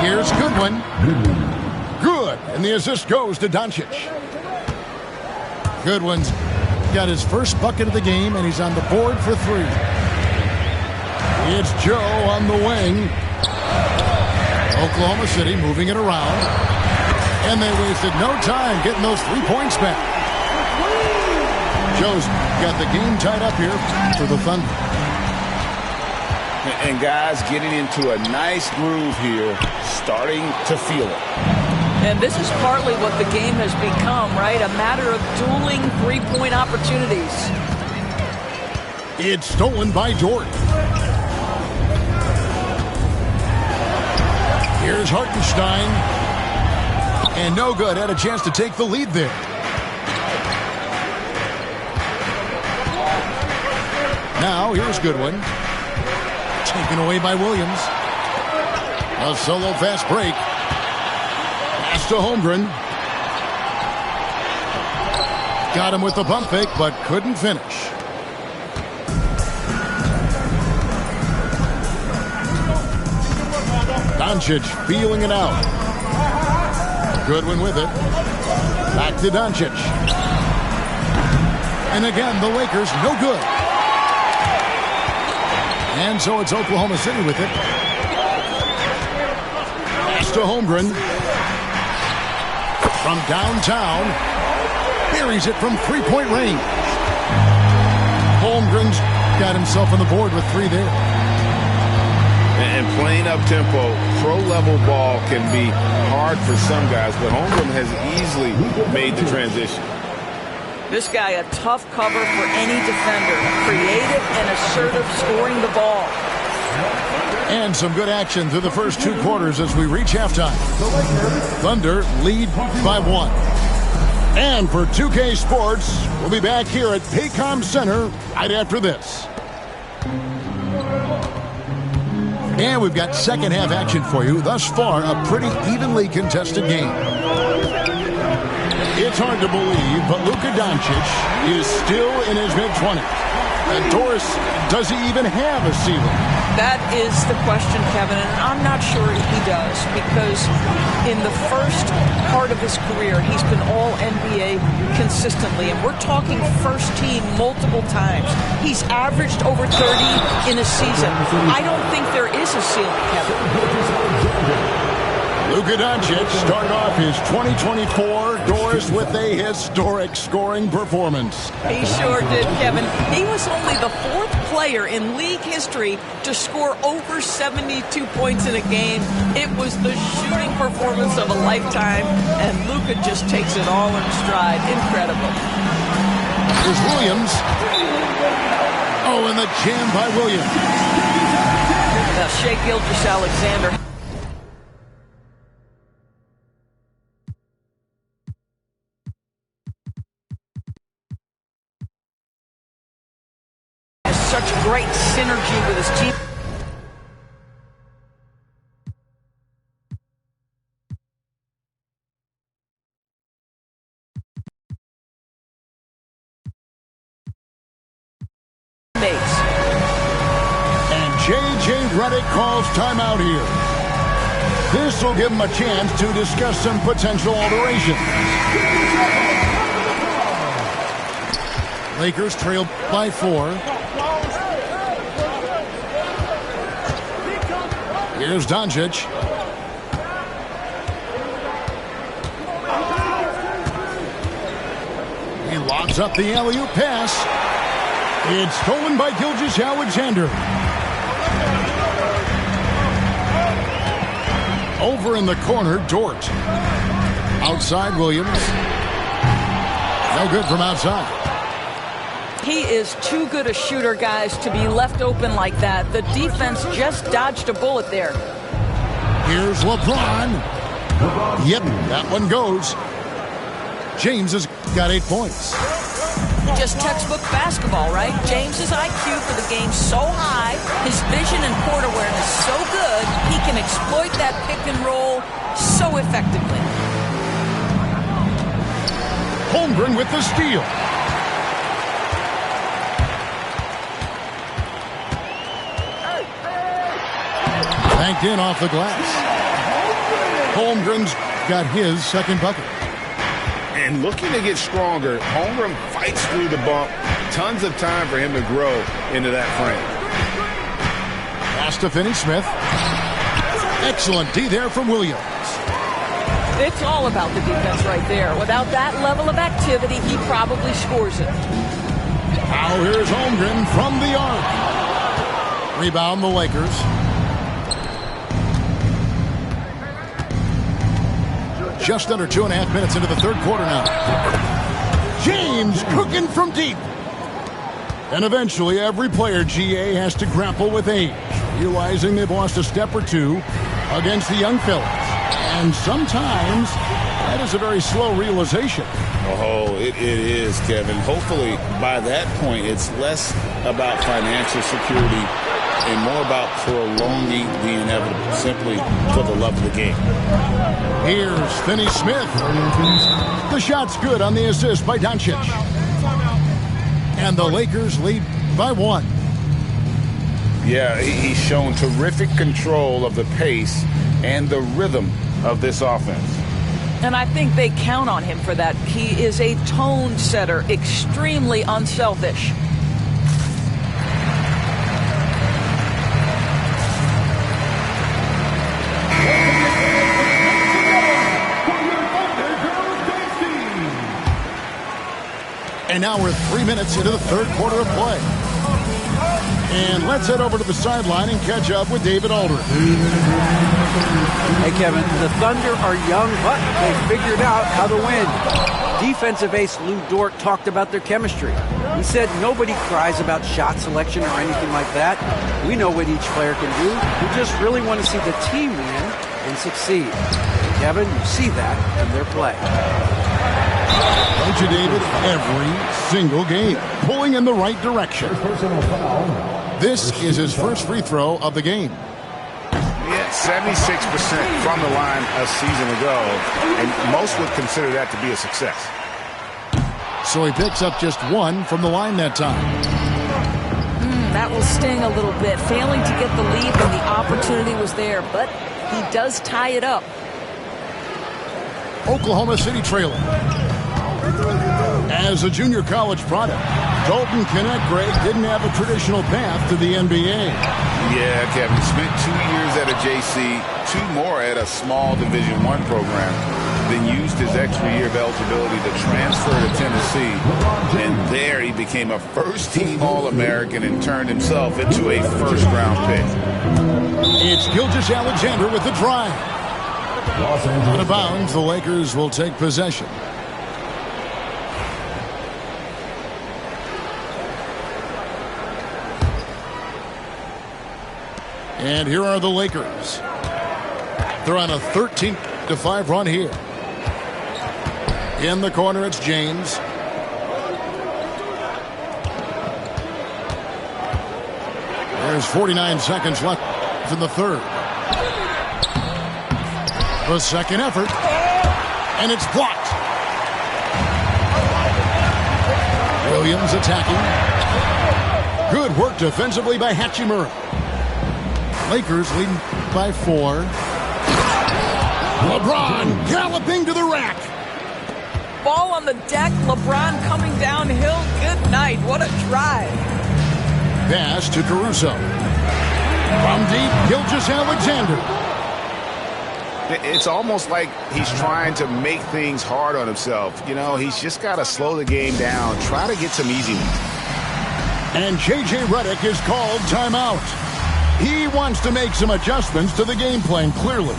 G: Here's Goodwin. Good. And the assist goes to Doncic. Goodwin's got his first bucket of the game, and he's on the board for 3. It's Joe on the wing. Oklahoma City moving it around. And they wasted no time getting those 3 points back. Joe's got the game tied up here for the Thunder.
H: And guys getting into a nice groove here, starting to feel it.
I: And this is partly what the game has become, right? A matter of dueling 3-point opportunities.
G: It's stolen by Dort. Here's Hartenstein. And no good. Had a chance to take the lead there. Now here's Goodwin. Taken away by Williams. A solo fast break. Pass to Holmgren. Got him with the pump fake, but couldn't finish. Doncic feeling it out. Goodwin with it. Back to Doncic. And again, the Lakers no good. And so it's Oklahoma City with it. Pass to Holmgren. From downtown. Buries it from 3-point range. Holmgren's got himself on the board with 3 there.
H: And playing up-tempo, pro-level ball can be hard for some guys, but Holmgren has easily made the transition.
I: This guy, a tough cover for any defender. Creative and assertive scoring the ball.
G: And some good action through the first 2 quarters as we reach halftime. Thunder lead by 1. And for 2K Sports, we'll be back here at Paycom Center right after this. And we've got second half action for you. Thus far, a pretty evenly contested game. It's hard to believe, but Luka Doncic is still in his mid-20s. And Doris, does he even have a ceiling?
I: That is the question, Kevin, and I'm not sure he does, because in the first part of his career, he's been all-NBA consistently, and we're talking first team multiple times. He's averaged over 30 in a season. I don't think there is a ceiling, Kevin.
G: Luka Doncic started off his 2024 doors with a historic scoring performance.
I: He sure did, Kevin. He was only the 4th player in league history to score over 72 points in a game. It was the shooting performance of a lifetime, and Luka just takes it all in stride. Incredible.
G: Here's Williams. Oh, and the jam by Williams.
I: Now, Shai Gilgeous-Alexander. Has such great synergy with his team.
G: J.J. Redick calls timeout here. This will give him a chance to discuss some potential alterations. Lakers trail by 4. Here's Doncic. He lobs up the alley-oop pass. It's stolen by Gilgeous-Alexander. Over in the corner, Dort. Outside, Williams. No good from outside.
I: He is too good a shooter, guys, to be left open like that. The defense just dodged a bullet there.
G: Here's LeBron. Yep, that one goes. James has got 8 points.
I: Just textbook basketball, right? James's IQ for the game so high, his vision and court awareness so good, he can exploit that pick and roll so effectively.
G: Holmgren with the steal. Banked in off the glass. Holmgren's got his second bucket.
H: And looking to get stronger, Holmgren fights through the bump. Tons of time for him to grow into that frame.
G: Pass to Finney-Smith. Excellent D there from Williams.
I: It's all about the defense right there. Without that level of activity, he probably scores it.
G: Now here's Holmgren from the arc. Rebound the Lakers. Just under 2.5 minutes into the third quarter now. James cooking from deep. And eventually every player, GA, has to grapple with age, realizing they've lost a step or two against the young fellas. And sometimes that is a very slow realization.
H: Oh, it is, Kevin. Hopefully by that point it's less about financial security and more about prolonging the inevitable, simply for the love of the game.
G: Here's Finney-Smith. The shot's good on the assist by Doncic. And the Lakers lead by 1.
H: Yeah, he's shown terrific control of the pace and the rhythm of this offense.
I: And I think they count on him for that. He is a tone setter, extremely unselfish.
G: And now we're 3 minutes into the third quarter of play. And let's head over to the sideline and catch up with David Aldridge.
J: Hey, Kevin, the Thunder are young, but they figured out how to win. Defensive ace Lou Dort talked about their chemistry. He said nobody cries about shot selection or anything like that. We know what each player can do. We just really want to see the team win and succeed. And Kevin, you see that in their play.
G: Don't you, David? Every single game, pulling in the right direction. This is his first free throw of the game.
H: Yeah, 76% from the line a season ago, and most would consider that to be a success.
G: So he picks up just 1 from the line that time.
I: That will sting a little bit. Failing to get the lead when the opportunity was there, but he does tie it up.
G: Oklahoma City trailing. As a junior college product, Dalton Knecht, Greg, didn't have a traditional path to the NBA.
H: Yeah, Kevin. Spent 2 years at a JC, 2 more at a small Division I program. Then used his extra year of eligibility to transfer to Tennessee. And there he became a first-team All-American and turned himself into a first-round pick.
G: It's Gilgeous-Alexander with the drive. Out of bounds, the Lakers will take possession. And here are the Lakers. They're on a 13-5 run here. In the corner, it's James. There's 49 seconds left in the third. The second effort. And it's blocked. Williams attacking. Good work defensively by Hachimura. Lakers leading by 4. LeBron galloping to the rack.
I: Ball on the deck. LeBron coming downhill. Good night. What a drive.
G: Pass to Caruso. From deep, Gilgeous-Alexander.
H: It's almost like he's trying to make things hard on himself. You know, he's just got to slow the game down. Try to get some easy ones.
G: And J.J. Redick is called timeout. He wants to make some adjustments to the game plan, clearly.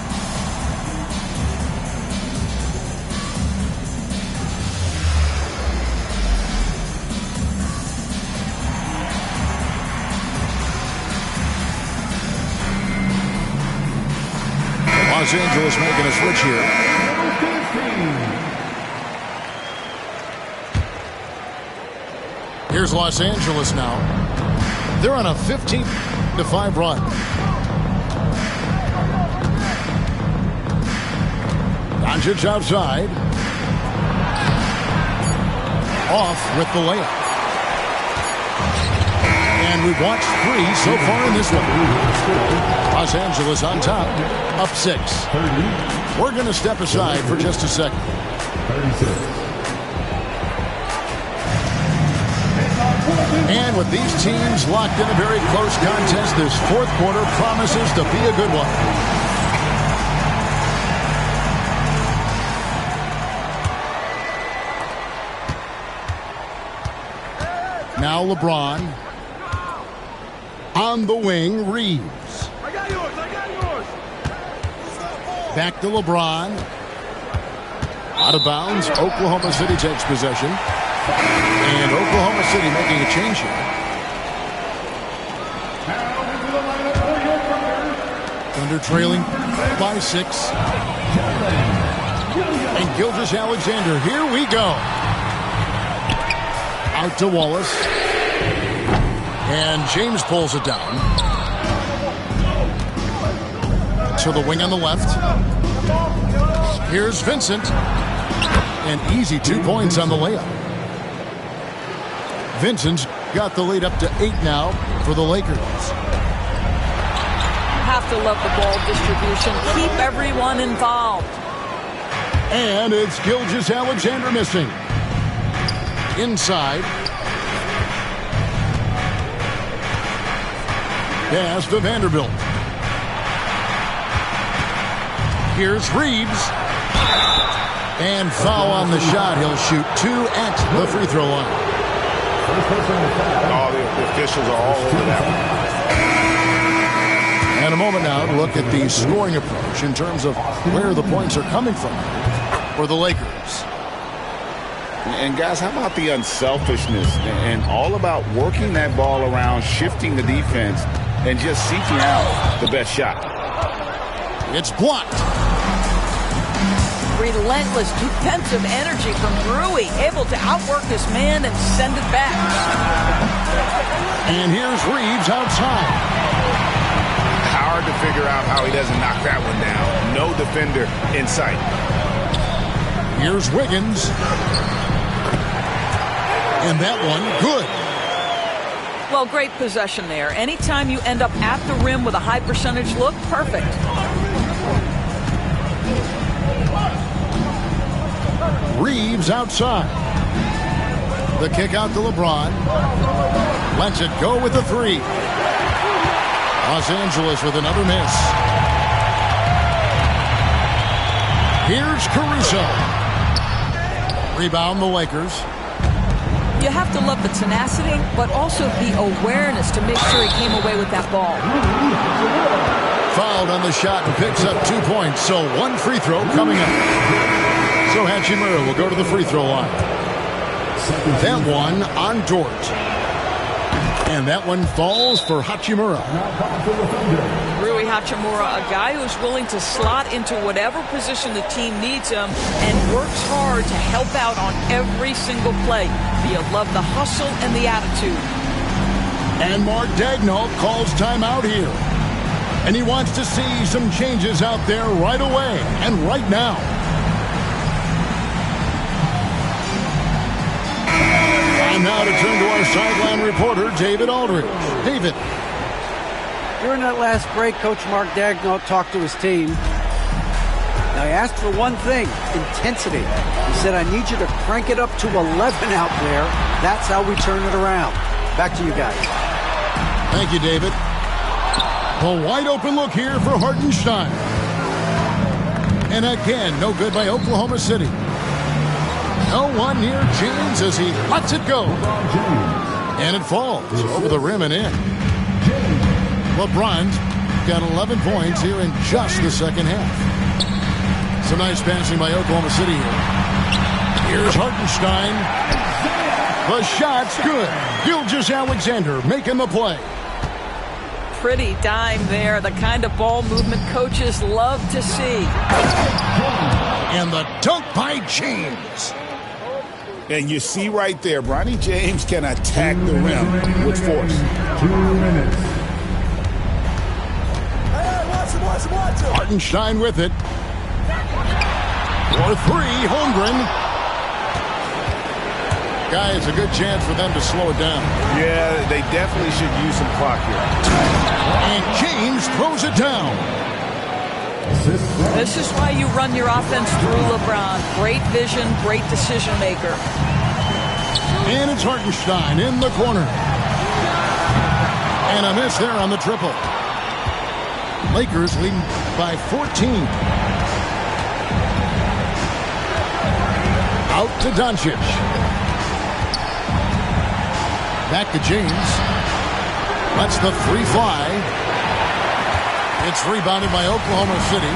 G: Los Angeles making a switch here. Here's Los Angeles now. They're on a 15-5 run. Doncic outside. Off with the layup. And we've watched 3 so far in this one. Los Angeles on top, up 6. We're going to step aside for just a second.
O: 36.
G: And with these teams locked in a very close contest, this fourth quarter promises to be a good one. Now LeBron. On the wing, Reeves.
K: I got yours.
G: Back to LeBron. Out of bounds. Oklahoma City takes possession. And Oklahoma City making a change here. Thunder trailing by 6. And Gilgeous-Alexander, here we go. Out to Wallace. And James pulls it down. To the wing on the left. Here's Vincent. And easy 2 points on the layup. Vincent's got the lead up to 8 now for the Lakers.
I: Have to love the ball distribution. Keep everyone involved.
G: And it's Gilgeous-Alexander missing. Inside. Pass to Vanderbilt. Here's Reeves. And foul on the shot. He'll shoot 2 at the free throw line.
H: All the officials are all over that one.
G: And a moment now to look at the scoring approach in terms of where the points are coming from for the Lakers.
H: And guys, how about the unselfishness and all about working that ball around, shifting the defense, and just seeking out the best shot.
G: It's blocked.
I: Relentless defensive energy from Rui, able to outwork his man and send it back.
G: And here's Reeves outside.
H: Hard to figure out how he doesn't knock that one down. No defender in sight.
G: Here's Wiggins. And that one, good.
I: Well, great possession there. Anytime you end up at the rim with a high percentage look, perfect.
G: Reeves outside. The kick out to LeBron. Lets it go with the three. Los Angeles with another miss. Here's Caruso. Rebound the Lakers.
I: You have to love the tenacity, but also the awareness to make sure he came away with that ball.
G: Fouled on the shot and picks up 2 points. So one free throw coming up. So Hachimura will go to the free throw line. That one on Dort. And that one falls for Hachimura.
I: Rui Hachimura, a guy who's willing to slot into whatever position the team needs him and works hard to help out on every single play. You love the hustle and the attitude.
G: And Mark Daigneault calls timeout here. And he wants to see some changes out there right away and right now. And now to turn to our sideline reporter, David Aldridge. David.
J: During that last break, Coach Mark Daigneault talked to his team. Now, he asked for one thing, intensity. He said, I need you to crank it up to 11 out there. That's how we turn it around. Back to you guys.
G: Thank you, David. A wide open look here for Hartenstein. And again, no good by Oklahoma City. No one near James as he lets it go. And it falls over the rim and in. LeBron's got 11 points here in just the second half. Some nice passing by Oklahoma City here. Here's Hartenstein. The shot's good. Gilgeous-Alexander making the play.
I: Pretty dime there. The kind of ball movement coaches love to see.
G: And the dunk by James.
H: And you see right there, Bronny James can attack the rim with force.
O: 2 minutes.
G: Hartenstein with it. For three, Holmgren. Guys, a good chance for them to slow it down.
H: Yeah, they definitely should use some clock here.
G: And James throws it down.
I: This is why you run your offense through LeBron. Great vision, great decision maker.
G: And it's Hartenstein in the corner. And a miss there on the triple. Lakers leading by 14. Out to Doncic. Back to James. Lets the three fly. It's rebounded by Oklahoma City.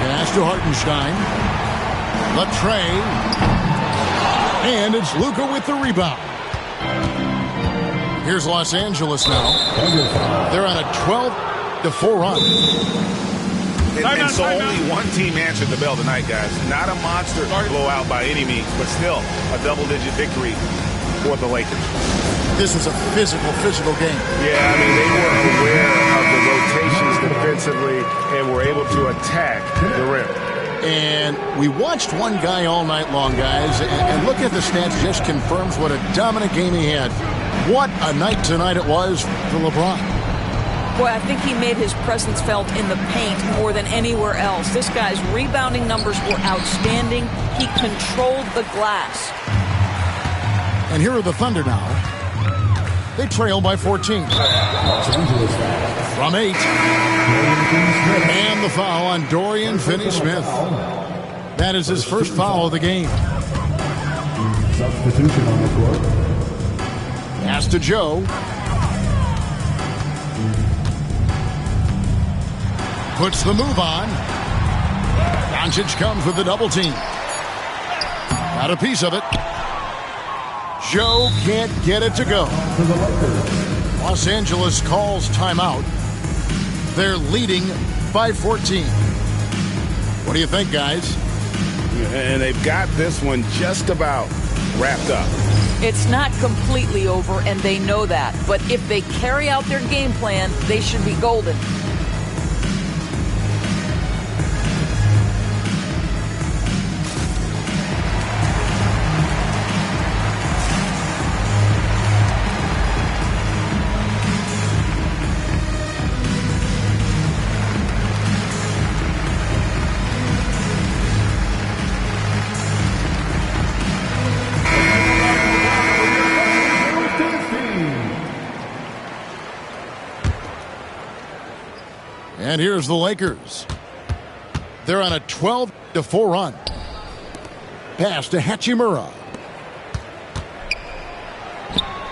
G: Pass to Hartenstein. Latrey. And it's Luka with the rebound. Here's Los Angeles now. They're on a 12-4 run.
H: And so only one team answered the bell tonight, guys. Not a monster blowout by any means, but still a double-digit victory for the Lakers.
G: This was a physical game.
B: Yeah, I mean, they were aware of the rotations defensively and were able to attack the rim.
G: And we watched one guy all night long, guys, and look at the stats, just confirms what a dominant game he had. What a night tonight it was for LeBron.
I: Boy, I think he made his presence felt in the paint more than anywhere else. This guy's rebounding numbers were outstanding. He controlled the glass.
G: And here are the Thunder now. They trail by 14. From 8. And the foul on Dorian Finney-Smith. That is his first foul of the game.
O: Substitution on the court.
G: Pass to Joe. Puts the move on. Doncic comes with the double team. Got a piece of it. Joe can't get it to go. Los Angeles calls timeout. They're leading by 14. What do you think, guys?
H: And they've got this one just about wrapped up.
I: It's not completely over, and they know that. But if they carry out their game plan, they should be golden.
G: And here's the Lakers. They're on a 12-4 run. Pass to Hachimura.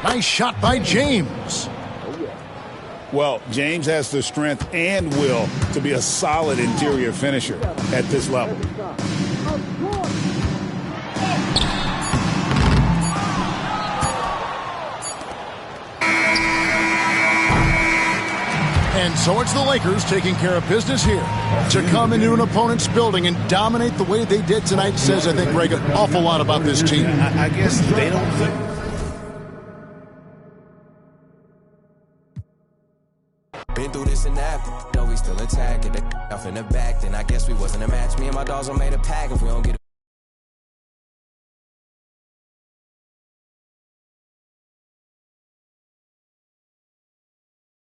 G: Nice shot by James.
H: Well, James has the strength and will to be a solid interior finisher at this level.
G: And so it's the Lakers taking care of business here. To come into an opponent's building and dominate the way they did tonight says, I think, Greg, an awful lot about this team.
H: I guess they don't think.
P: Been through this and that, though we still attack it. Off in the back, then I guess we wasn't a match. Me and my dogs are made a pack if we don't get it.